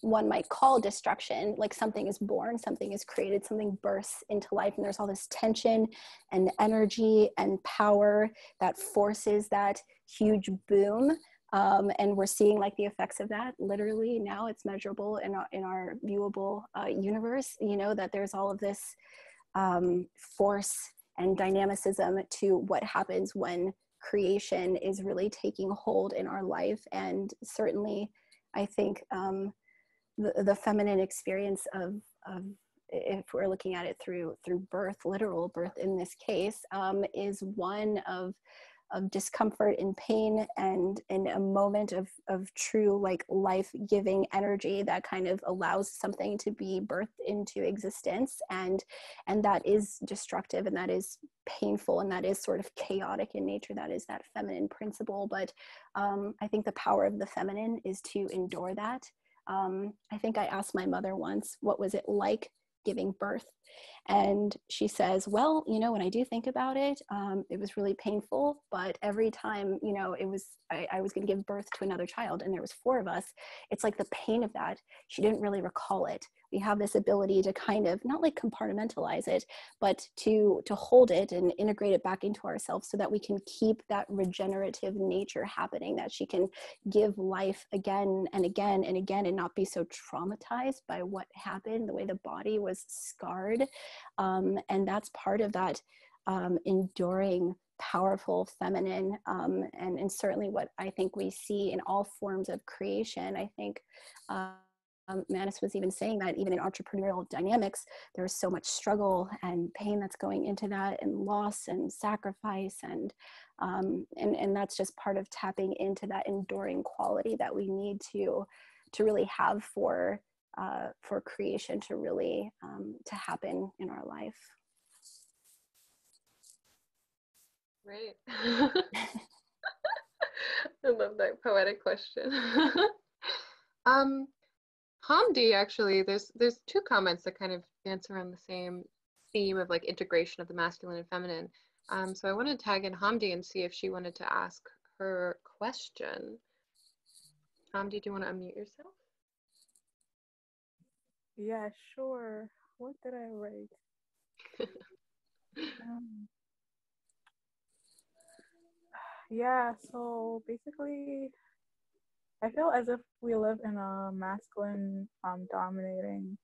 one might call destruction, like something is born, something is created, something bursts into life, and there's all this tension and energy and power that forces that huge boom. And we're seeing like the effects of that literally now. It's measurable in our viewable universe, you know, that there's all of this force and dynamicism to what happens when creation is really taking hold in our life. And certainly I think the feminine experience of if we're looking at it through birth, literal birth in this case, is one of discomfort and pain, and in a moment of true like life-giving energy that kind of allows something to be birthed into existence, and that is destructive, and that is painful, and that is sort of chaotic in nature. That is that feminine principle. But I think the power of the feminine is to endure that. I think I asked my mother once, what was it like giving birth? And she says, well, you know, when I do think about it, it was really painful, but every time, you know, it was, I was going to give birth to another child, and there was 4 of us. It's like the pain of that, she didn't really recall it. We have this ability to kind of not like compartmentalize it, but to hold it and integrate it back into ourselves so that we can keep that regenerative nature happening, that she can give life again and again and again, and not be so traumatized by what happened, the way the body was scarred. And that's part of that enduring, powerful feminine, and certainly what I think we see in all forms of creation. I think Manus was even saying that even in entrepreneurial dynamics, there's so much struggle and pain that's going into that, and loss and sacrifice, and that's just part of tapping into that enduring quality that we need to really have for creation to really to happen in our life. Right. I love that poetic question. Hamdi, actually, there's 2 comments that kind of dance around the same theme of like integration of the masculine and feminine. So I want to tag in Hamdi and see if she wanted to ask her question. Hamdi, do you want to unmute yourself? Yeah, sure. What did I write? Yeah, so basically, I feel as if we live in a masculine, dominating,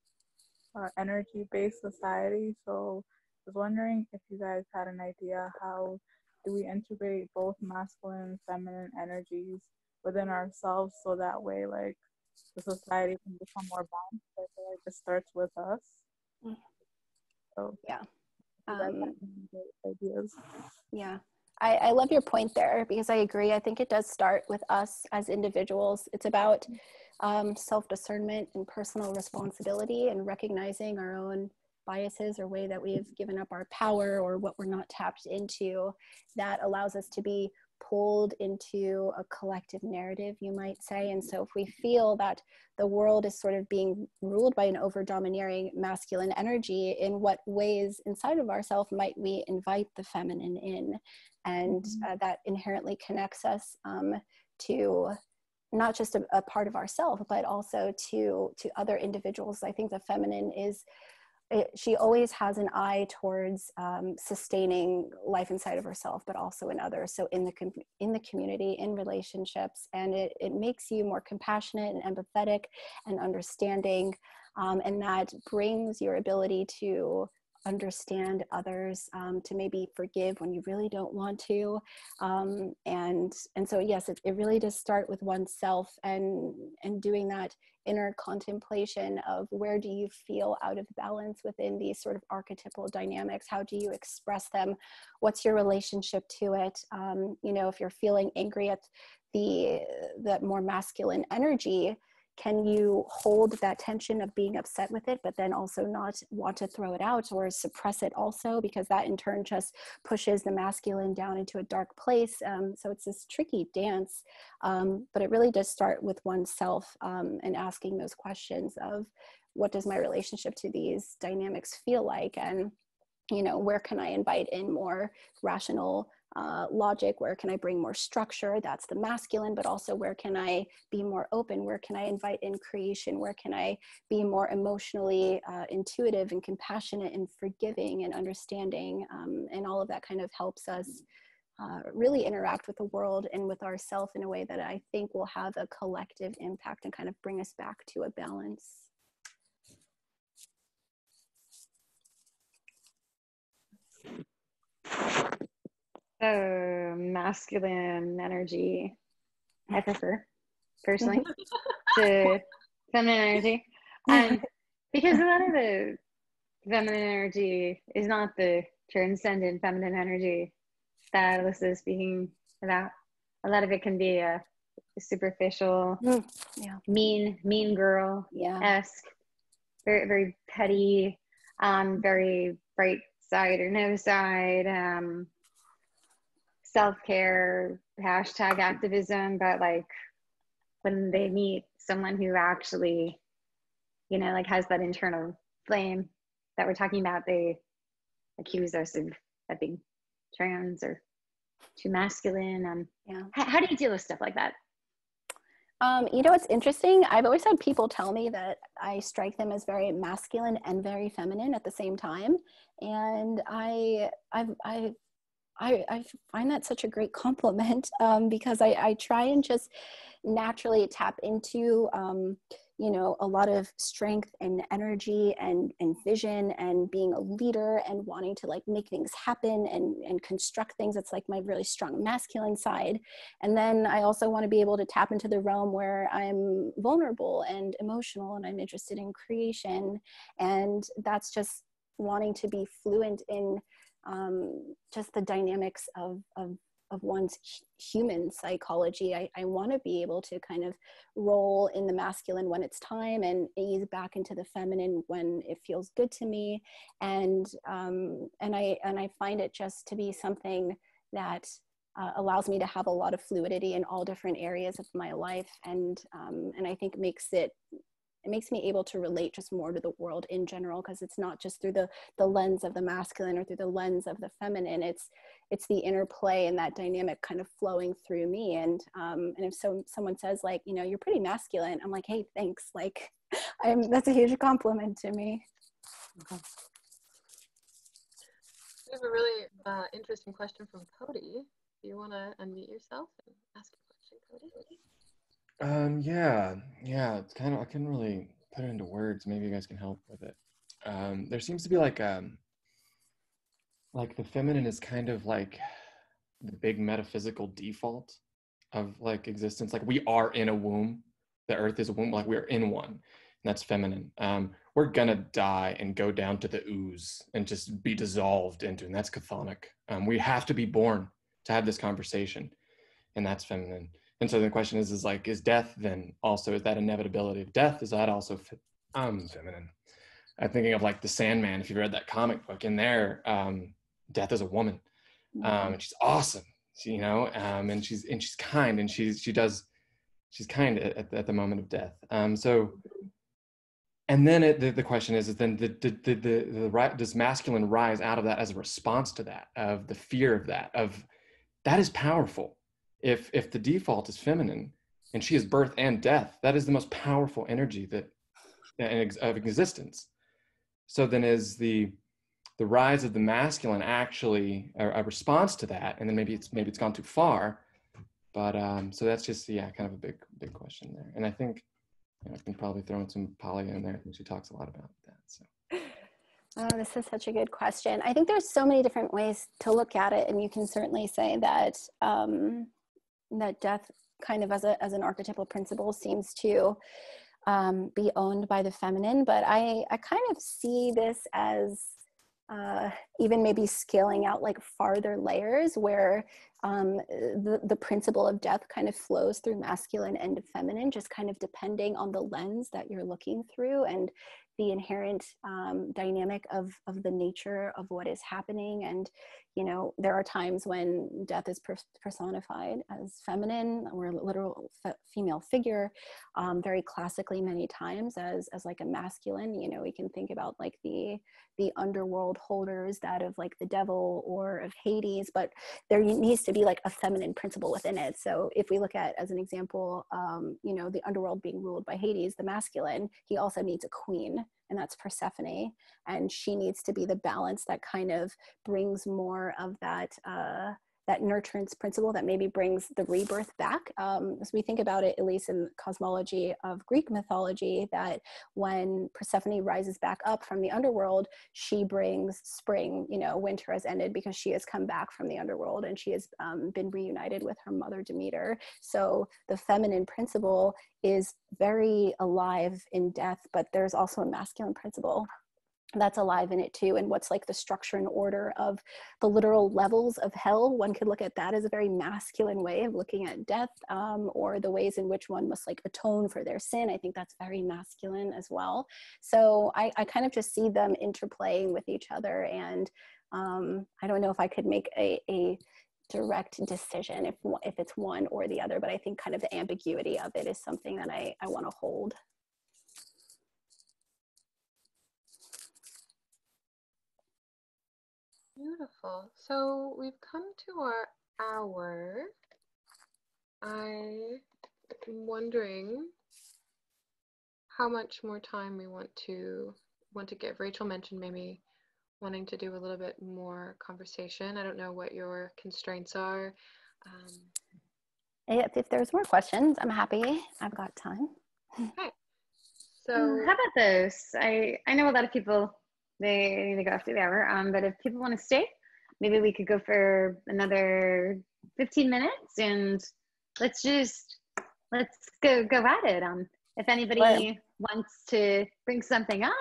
energy-based society. So I was wondering if you guys had an idea, how do we integrate both masculine and feminine energies within ourselves so that way, like, the society can become more balanced. I feel like it starts with us. So Yeah. you guys have any great ideas? Yeah. I love your point there, because I agree. I think it does start with us as individuals. It's about self-discernment and personal responsibility, and recognizing our own biases or way that we've given up our power or what we're not tapped into, that allows us to be pulled into a collective narrative, you might say. And so if we feel that the world is sort of being ruled by an over-domineering masculine energy, in what ways inside of ourselves might we invite the feminine in? And that inherently connects us to not just a part of ourselves, but also to other individuals. I think the feminine is, she always has an eye towards sustaining life inside of herself, but also in others. So in the community, in relationships, and it makes you more compassionate and empathetic and understanding, and that brings your ability to understand others, to maybe forgive when you really don't want to, and so yes, it really does start with oneself, and doing that inner contemplation of where do you feel out of balance within these sort of archetypal dynamics. How do you express them? What's your relationship to it? You know, if you're feeling angry at that more masculine energy, can you hold that tension of being upset with it, but then also not want to throw it out or suppress it also, because that in turn just pushes the masculine down into a dark place. So it's this tricky dance, but it really does start with oneself, and asking those questions of, what does my relationship to these dynamics feel like? And, you know, where can I invite in more rational logic? Where can I bring more structure? That's the masculine, but also where can I be more open? Where can I invite in creation? Where can I be more emotionally intuitive and compassionate and forgiving and understanding? And all of that kind of helps us really interact with the world and with ourselves in a way that I think will have a collective impact and kind of bring us back to a balance. Masculine energy, I prefer personally to feminine energy, because a lot of the feminine energy is not the transcendent feminine energy that Alyssa is speaking about. A lot of it can be a superficial, mean girl-esque, very, very petty, very bright side or no side, self-care, hashtag activism. But like when they meet someone who actually, you know, like has that internal flame that we're talking about, they accuse us of being trans or too masculine. How do you deal with stuff like that? You know, it's interesting. I've always had people tell me that I strike them as very masculine and very feminine at the same time. And I find that such a great compliment, because I try and just naturally tap into, you know, a lot of strength and energy and vision and being a leader and wanting to like make things happen and construct things. It's like my really strong masculine side. And then I also want to be able to tap into the realm where I'm vulnerable and emotional and I'm interested in creation. And that's just wanting to be fluent in just the dynamics of one's human psychology. I want to be able to kind of roll in the masculine when it's time and ease back into the feminine when it feels good to me. And I find it just to be something that allows me to have a lot of fluidity in all different areas of my life. And I think it makes me able to relate just more to the world in general, because it's not just through the lens of the masculine or through the lens of the feminine. It's the interplay and that dynamic kind of flowing through me. And if someone says like, you know, you're pretty masculine, I'm like, hey, thanks. Like, That's a huge compliment to me. We have a really interesting question from Cody. Do you want to unmute yourself and ask a question, Cody? Yeah, it's kind of, I couldn't really put it into words. Maybe you guys can help with it. There seems to be like the feminine is kind of like the big metaphysical default of like existence. Like we are in a womb. The earth is a womb, like we're in one, and that's feminine. We're gonna die and go down to the ooze and just be dissolved into, and that's chthonic. We have to be born to have this conversation, and that's feminine. And so the question is like, is death then also, is that inevitability of death, is that also feminine? I'm thinking of like the Sandman, if you've read that comic book. In there, death is a woman, and she's awesome, you know, and she's kind, and she's kind at the moment of death. So, and then the question is then does masculine rise out of that as a response to that, of the fear of that is powerful. If the default is feminine and she is birth and death, that is the most powerful energy of existence. So then is the rise of the masculine actually a response to that? And then maybe it's gone too far. But so that's just, kind of a big question there. And I think I can probably throw in some Polly in there. I think she talks a lot about that. So. Oh, this is such a good question. I think there's so many different ways to look at it, and you can certainly say that that death, kind of as an archetypal principle, seems to be owned by the feminine. But I kind of see this as even maybe scaling out like farther layers where the principle of death kind of flows through masculine and feminine, just kind of depending on the lens that you're looking through and the inherent dynamic of the nature of what is happening. And, you know, there are times when death is personified as feminine or a literal female figure, very classically many times as like a masculine. You know, we can think about like the underworld holders, that of like the devil or of Hades, but there needs to be like a feminine principle within it. So if we look at, as an example, you know, the underworld being ruled by Hades, the masculine, he also needs a queen, and that's Persephone, and she needs to be the balance that kind of brings more of that that nurturance principle that maybe brings the rebirth back. As we think about it, at least in cosmology of Greek mythology, that when Persephone rises back up from the underworld, she brings spring. You know, winter has ended because she has come back from the underworld and she has been reunited with her mother Demeter. So the feminine principle is very alive in death, but there's also a masculine principle that's alive in it too. And what's like the structure and order of the literal levels of hell, one could look at that as a very masculine way of looking at death, or the ways in which one must like atone for their sin. I think that's very masculine as well. So I kind of just see them interplaying with each other. And I don't know if I could make a direct decision if it's one or the other, but I think kind of the ambiguity of it is something that I want to hold. Beautiful. So we've come to our hour. I'm wondering how much more time we want to give. Rachel mentioned maybe wanting to do a little bit more conversation. I don't know what your constraints are. If there's more questions, I'm happy. I've got time. Okay. So how about this? I know a lot of people, they need to go after the hour, but if people want to stay, maybe we could go for another 15 minutes and let's go at it. If anybody wants to bring something up,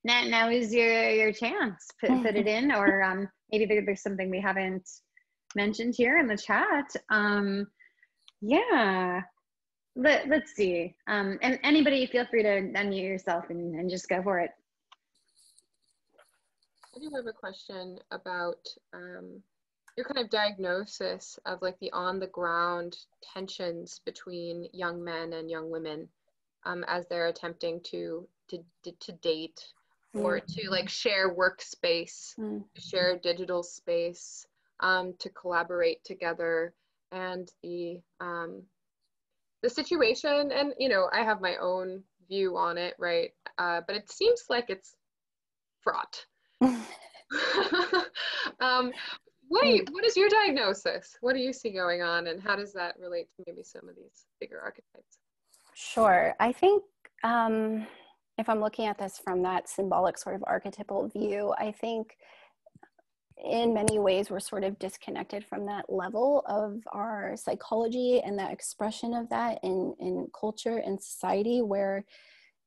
now is your chance. Put it in, or maybe there's something we haven't mentioned here in the chat. Yeah, let's see. And anybody, feel free to unmute yourself and just go for it. I do have a question about your kind of diagnosis of like the on-the-ground tensions between young men and young women as they're attempting to date or to like share workspace, share digital space, to collaborate together, and the situation. And you know, I have my own view on it, right? But it seems like it's fraught. What is your diagnosis? What do you see going on, and how does that relate to maybe some of these bigger archetypes? Sure. I think if I'm looking at this from that symbolic sort of archetypal view, I think in many ways we're sort of disconnected from that level of our psychology and that expression of that in culture and society, where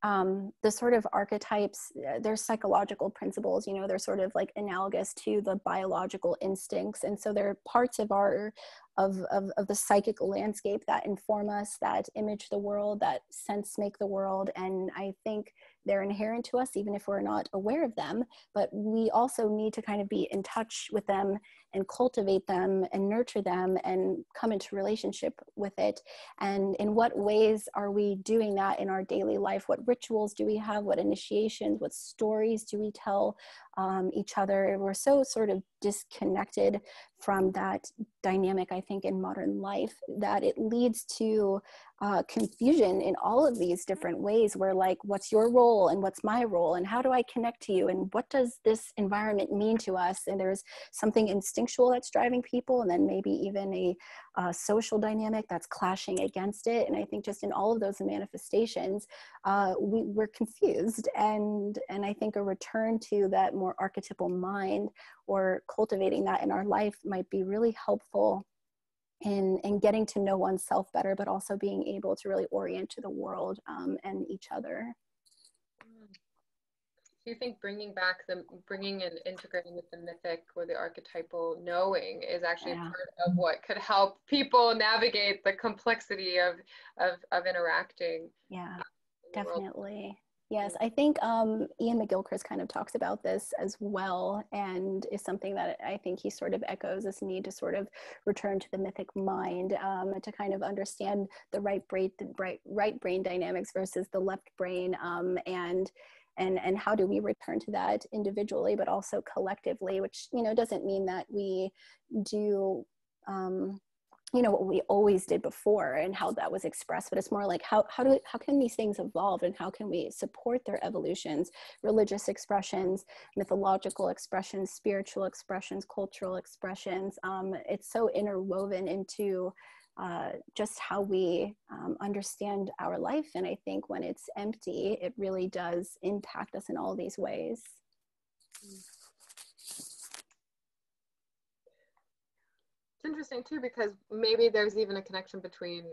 the sort of archetypes, they're psychological principles, you know, they're sort of like analogous to the biological instincts. And so they're parts of our, of the psychic landscape that inform us, that image the world, that sense make the world. And I think they're inherent to us, even if we're not aware of them, but we also need to kind of be in touch with them and cultivate them and nurture them and come into relationship with it. And in what ways are we doing that in our daily life? What rituals do we have? What initiations? What stories do we tell each other? We're so sort of disconnected from that dynamic, I think, in modern life, that it leads to confusion in all of these different ways, where like, what's your role and what's my role, and how do I connect to you, and what does this environment mean to us? And there's something instinctual that's driving people, and then maybe even a social dynamic that's clashing against it. And I think just in all of those manifestations, we're confused, and I think a return to that more archetypal mind, or cultivating that in our life, might be really helpful in getting to know oneself better, but also being able to really orient to the world and each other. Do you think bringing and integrating with the mythic or the archetypal knowing is actually part of what could help people navigate the complexity of interacting? Yeah, definitely. Yes, I think Ian McGilchrist kind of talks about this as well, and is something that I think he sort of echoes, this need to sort of return to the mythic mind, to kind of understand the right brain dynamics versus the left brain, and how do we return to that individually, but also collectively, which, you know, doesn't mean that we do you know, what we always did before and how that was expressed, but it's more like how can these things evolve, and how can we support their evolutions, religious expressions, mythological expressions, spiritual expressions, cultural expressions. It's so interwoven into just how we understand our life. And I think when it's empty, it really does impact us in all these ways. It's interesting too, because maybe there's even a connection between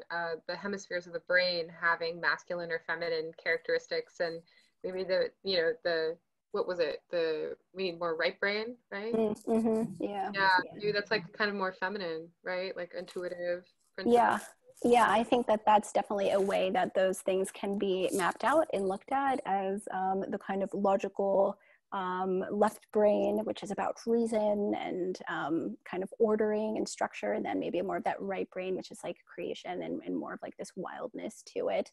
the hemispheres of the brain having masculine or feminine characteristics, and maybe what was it? We need more right brain, right? Mm-hmm. Yeah. Maybe that's like kind of more feminine, right? Like intuitive principles. Yeah, I think that that's definitely a way that those things can be mapped out and looked at as the kind of logical left brain, which is about reason and kind of ordering and structure, and then maybe more of that right brain, which is like creation and more of like this wildness to it.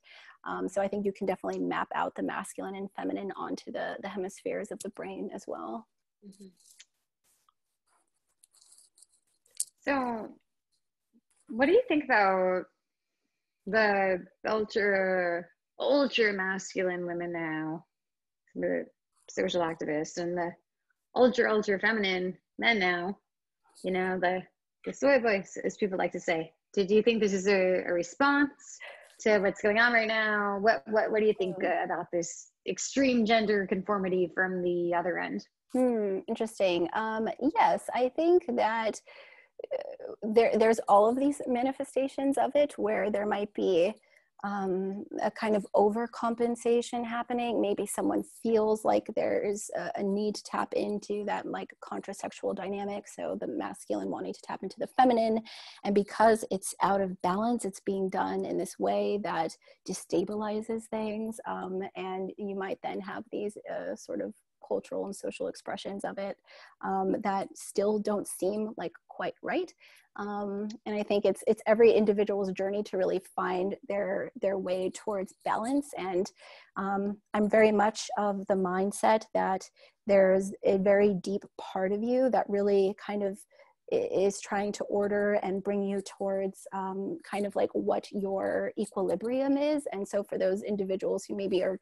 So I think you can definitely map out the masculine and feminine onto the hemispheres of the brain as well. Mm-hmm. So what do you think about the ultra masculine women now, the social activists, and the ultra feminine men now, you know, the soy boys, as people like to say? Do you think this is a response to what's going on right now? What do you think about this extreme gender conformity from the other end? Interesting. Yes, I think that there's all of these manifestations of it, where there might be a kind of overcompensation happening. Maybe someone feels like there is a need to tap into that like contrasexual dynamic, so the masculine wanting to tap into the feminine, and because it's out of balance, it's being done in this way that destabilizes things, and you might then have these sort of cultural and social expressions of it that still don't seem like quite right. And I think it's every individual's journey to really find their way towards balance. And I'm very much of the mindset that there's a very deep part of you that really kind of is trying to order and bring you towards kind of like what your equilibrium is. And so for those individuals who maybe are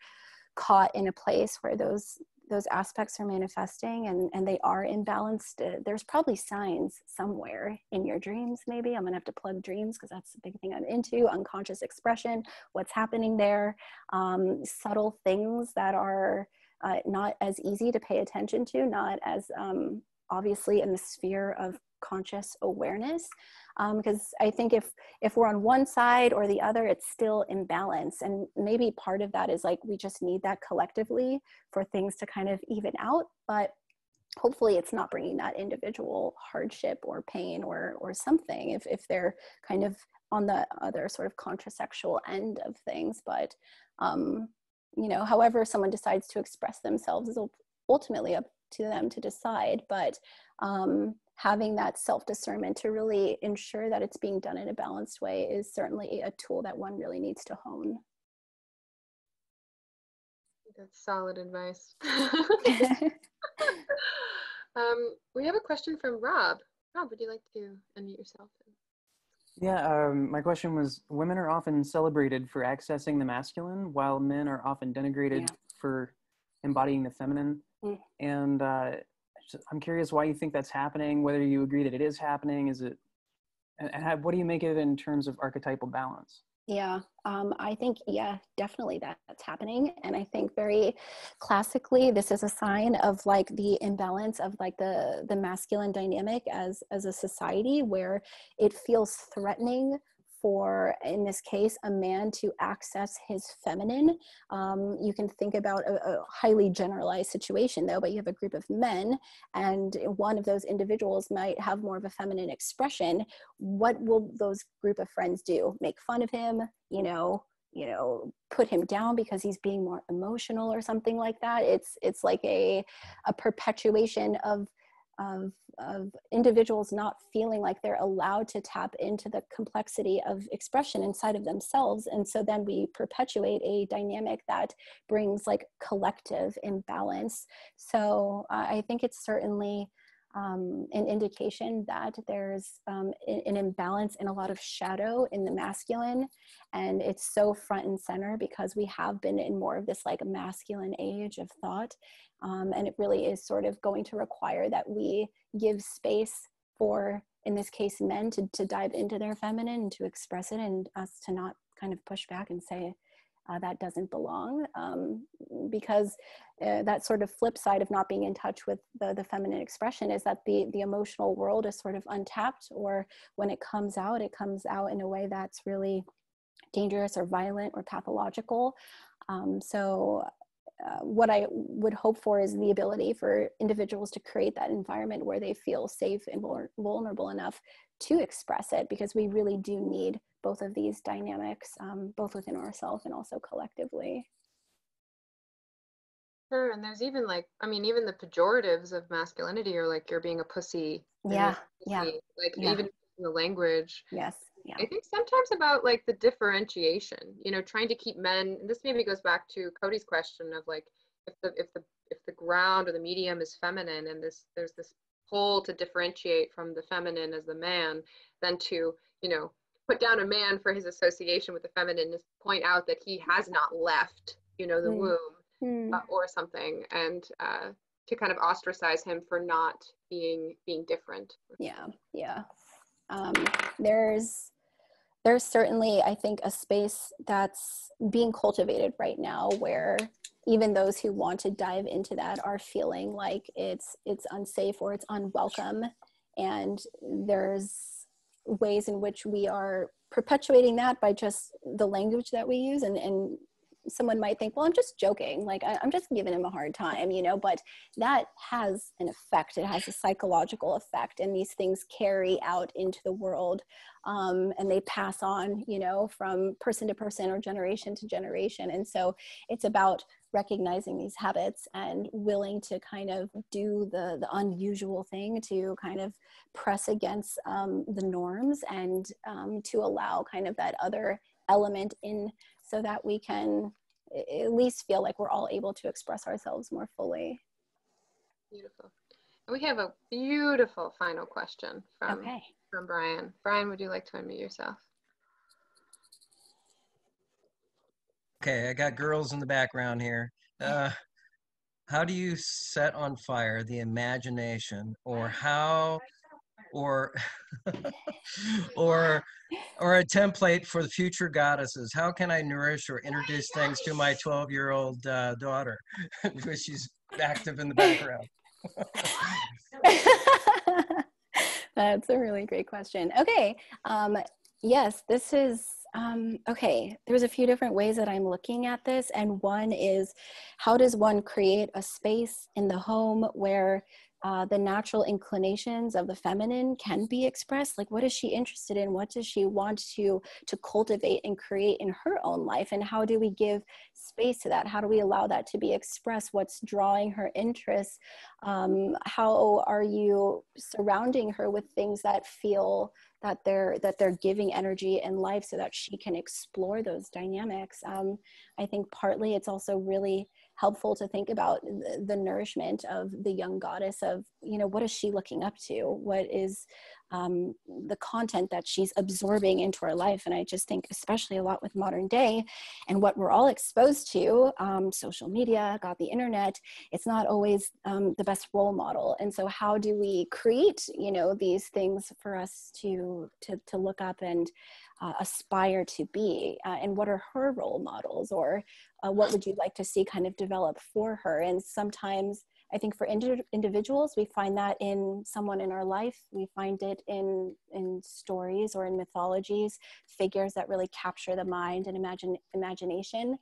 caught in a place where those aspects are manifesting and they are imbalanced, there's probably signs somewhere in your dreams. Maybe I'm gonna have to plug dreams because that's the big thing I'm into. Unconscious expression, what's happening there, subtle things that are not as easy to pay attention to, not as obviously in the sphere of conscious awareness, because I think if we're on one side or the other, it's still imbalance. And maybe part of that is like we just need that collectively for things to kind of even out, but hopefully it's not bringing that individual hardship or pain or something if they're kind of on the other sort of contrasexual end of things. But you know, however someone decides to express themselves is ultimately up to them to decide, but having that self-discernment to really ensure that it's being done in a balanced way is certainly a tool that one really needs to hone. That's solid advice. We have a question from Rob. Rob, would you like to unmute yourself? Yeah, my question was, women are often celebrated for accessing the masculine, while men are often denigrated for embodying the feminine. And I'm curious why you think that's happening, whether you agree that it is happening, is it, and what do you make of it in terms of archetypal balance? Yeah, I think, yeah, definitely that's happening. And I think very classically, this is a sign of like the imbalance of like the masculine dynamic as a society, where it feels threatening for, in this case, a man to access his feminine. You can think about a highly generalized situation though, but you have a group of men and one of those individuals might have more of a feminine expression. What will those group of friends do? Make fun of him, you know, put him down because he's being more emotional or something like that. It's like a perpetuation of individuals not feeling like they're allowed to tap into the complexity of expression inside of themselves. And so then we perpetuate a dynamic that brings like collective imbalance. So I think it's certainly an indication that there's an imbalance and a lot of shadow in the masculine. And it's so front and center because we have been in more of this like masculine age of thought. And it really is sort of going to require that we give space for, in this case, men to dive into their feminine and to express it, and us to not kind of push back and say that doesn't belong, because that sort of flip side of not being in touch with the feminine expression is that the emotional world is sort of untapped, or when it comes out in a way that's really dangerous or violent or pathological. What I would hope for is the ability for individuals to create that environment where they feel safe and vulnerable enough to express it, because we really do need both of these dynamics, both within ourselves and also collectively. Sure, and there's even like, I mean, even the pejoratives of masculinity are like, you're being a pussy. Yeah, Like even in the language. Yes. Yeah. I think sometimes about like the differentiation, you know, trying to keep men, and this maybe goes back to Cody's question of like, if the ground or the medium is feminine, and there's this pull to differentiate from the feminine as the man, then to, you know, put down a man for his association with the feminine, is point out that he has not left, you know, the womb or something, and to kind of ostracize him for not being different. Yeah. There's certainly, I think, a space that's being cultivated right now where even those who want to dive into that are feeling like it's unsafe or it's unwelcome. And there's ways in which we are perpetuating that by just the language that we use. And someone might think, well, I'm just joking. Like, I'm just giving him a hard time, you know, but that has an effect. It has a psychological effect, and these things carry out into the world, and they pass on, you know, from person to person or generation to generation. And so it's about recognizing these habits and willing to kind of do the unusual thing to kind of press against the norms, and to allow kind of that other element in, so that we can at least feel like we're all able to express ourselves more fully. Beautiful. We have a beautiful final question from Okay. Brian. Brian, would you like to unmute yourself? Okay, I got girls in the background here. How do you set on fire the imagination, or how, or or a template for the future goddesses? How can I nourish or introduce things to my 12-year-old daughter, because she's active in the background? That's a really great question. Okay. Yes, this is, okay. There's a few different ways that I'm looking at this. And one is, how does one create a space in the home where the natural inclinations of the feminine can be expressed? Like, what is she interested in? What does she want to cultivate and create in her own life? And how do we give space to that? How do we allow that to be expressed? What's drawing her interest? How are you surrounding her with things that feel that they're giving energy and life, so that she can explore those dynamics? I think partly it's also really helpful to think about the nourishment of the young goddess of, you know, what is she looking up to? What is the content that she's absorbing into her life? And I just think, especially a lot with modern day and what we're all exposed to, social media, got the internet, it's not always the best role model. And so how do we create, you know, these things for us to look up and aspire to be? And what are her role models? Or what would you like to see kind of develop for her? And sometimes I think for individuals, we find that in someone in our life. We find it in stories or in mythologies, figures that really capture the mind and imagination.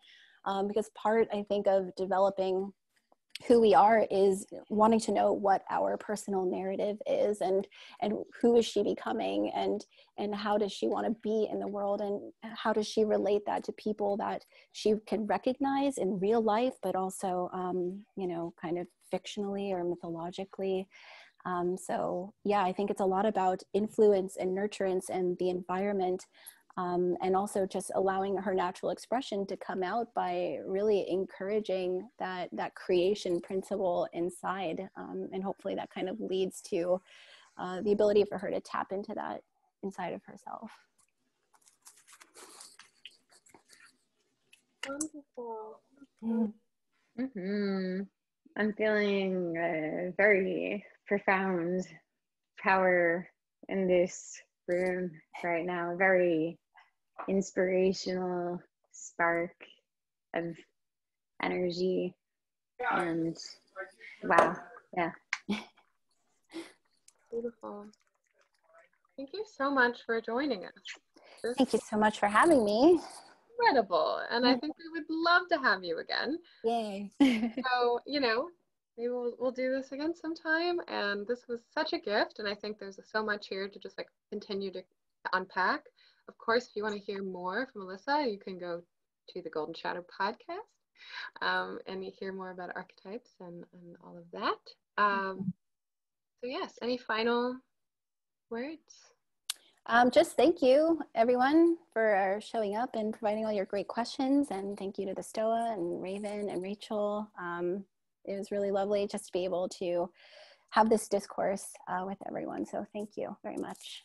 Because part, I think, of developing who we are is wanting to know what our personal narrative is, and who is she becoming, and how does she want to be in the world, and how does she relate that to people that she can recognize in real life, but also you know, kind of fictionally or mythologically. So yeah, I think it's a lot about influence and nurturance and the environment. And also just allowing her natural expression to come out by really encouraging that creation principle inside. And hopefully that kind of leads to the ability for her to tap into that inside of herself. Wonderful. Mm-hmm. I'm feeling a very profound power in this room right now. Very inspirational spark of energy, and wow, yeah. Beautiful. Thank you so much for joining us. Thank you so much for having me. Incredible. And I think we would love to have you again. Yay. So, you know, maybe we'll do this again sometime. And this was such a gift. And I think there's so much here to just like continue to unpack. Of course, if you want to hear more from Alyssa, you can go to the Golden Shadow podcast and you hear more about archetypes and all of that. So yes, any final words? Just thank you, everyone, for showing up and providing all your great questions. And thank you to the Stoa and Raven and Rachel. It was really lovely just to be able to have this discourse with everyone. So thank you very much.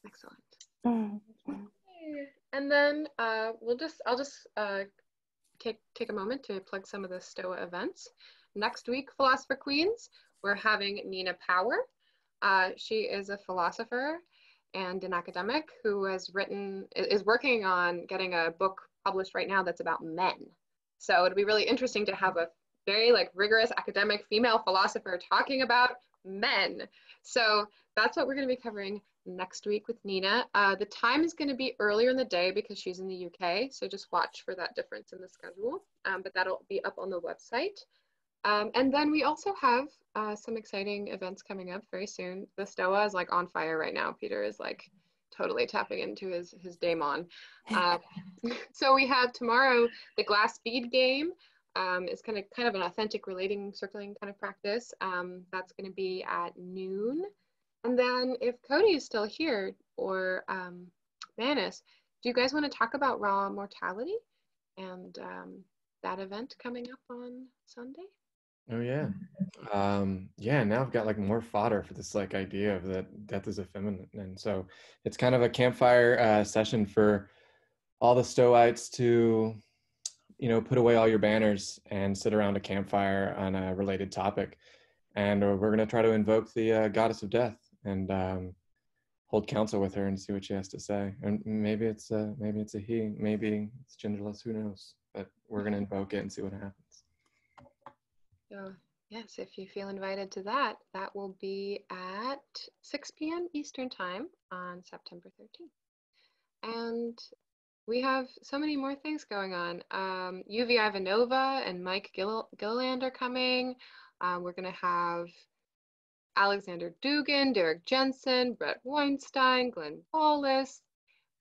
Excellent. And then I'll just take a moment to plug some of the Stoa events. Next week, Philosopher Queens, we're having Nina Power. She is a philosopher and an academic who is working on getting a book published right now that's about men. So it'll be really interesting to have a very like rigorous academic female philosopher talking about men. So that's what we're going to be covering next week with Nina. The time is going to be earlier in the day because she's in the UK, so just watch for that difference in the schedule, but that'll be up on the website. And then we also have some exciting events coming up very soon. The Stoa is like on fire right now. Peter is like totally tapping into his daemon. So we have tomorrow the glass bead game. It's kind of an authentic relating circling kind of practice. That's going to be at noon. And then if Cody is still here, or Manus, do you guys want to talk about raw mortality and that event coming up on Sunday? Oh yeah. Yeah, now I've got like more fodder for this like idea of that death is effeminate. And so it's kind of a campfire session for all the Stoites to, you know, put away all your banners and sit around a campfire on a related topic. And we're going to try to invoke the goddess of death and hold counsel with her and see what she has to say. And maybe it's a he, maybe it's genderless, who knows? But we're going to invoke it and see what happens. So, yes, if you feel invited to that, that will be at 6 p.m. Eastern Time on September 13th. And we have so many more things going on. UV Ivanova and Mike Gilliland are coming. We're going to have Alexander Dugan, Derek Jensen, Brett Weinstein, Glenn Wallace.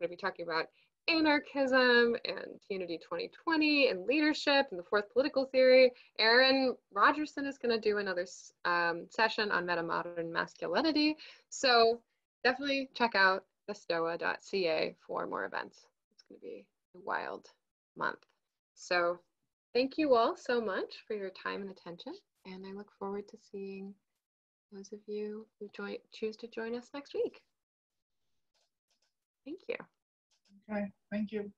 We're going to be talking about anarchism and Unity 2020 and leadership and the fourth political theory. Aaron Rogerson is going to do another session on metamodern masculinity. So definitely check out thestoa.ca for more events. It's going to be a wild month. So thank you all so much for your time and attention. And I look forward to seeing those of you who choose to join us next week. Thank you. Okay, thank you.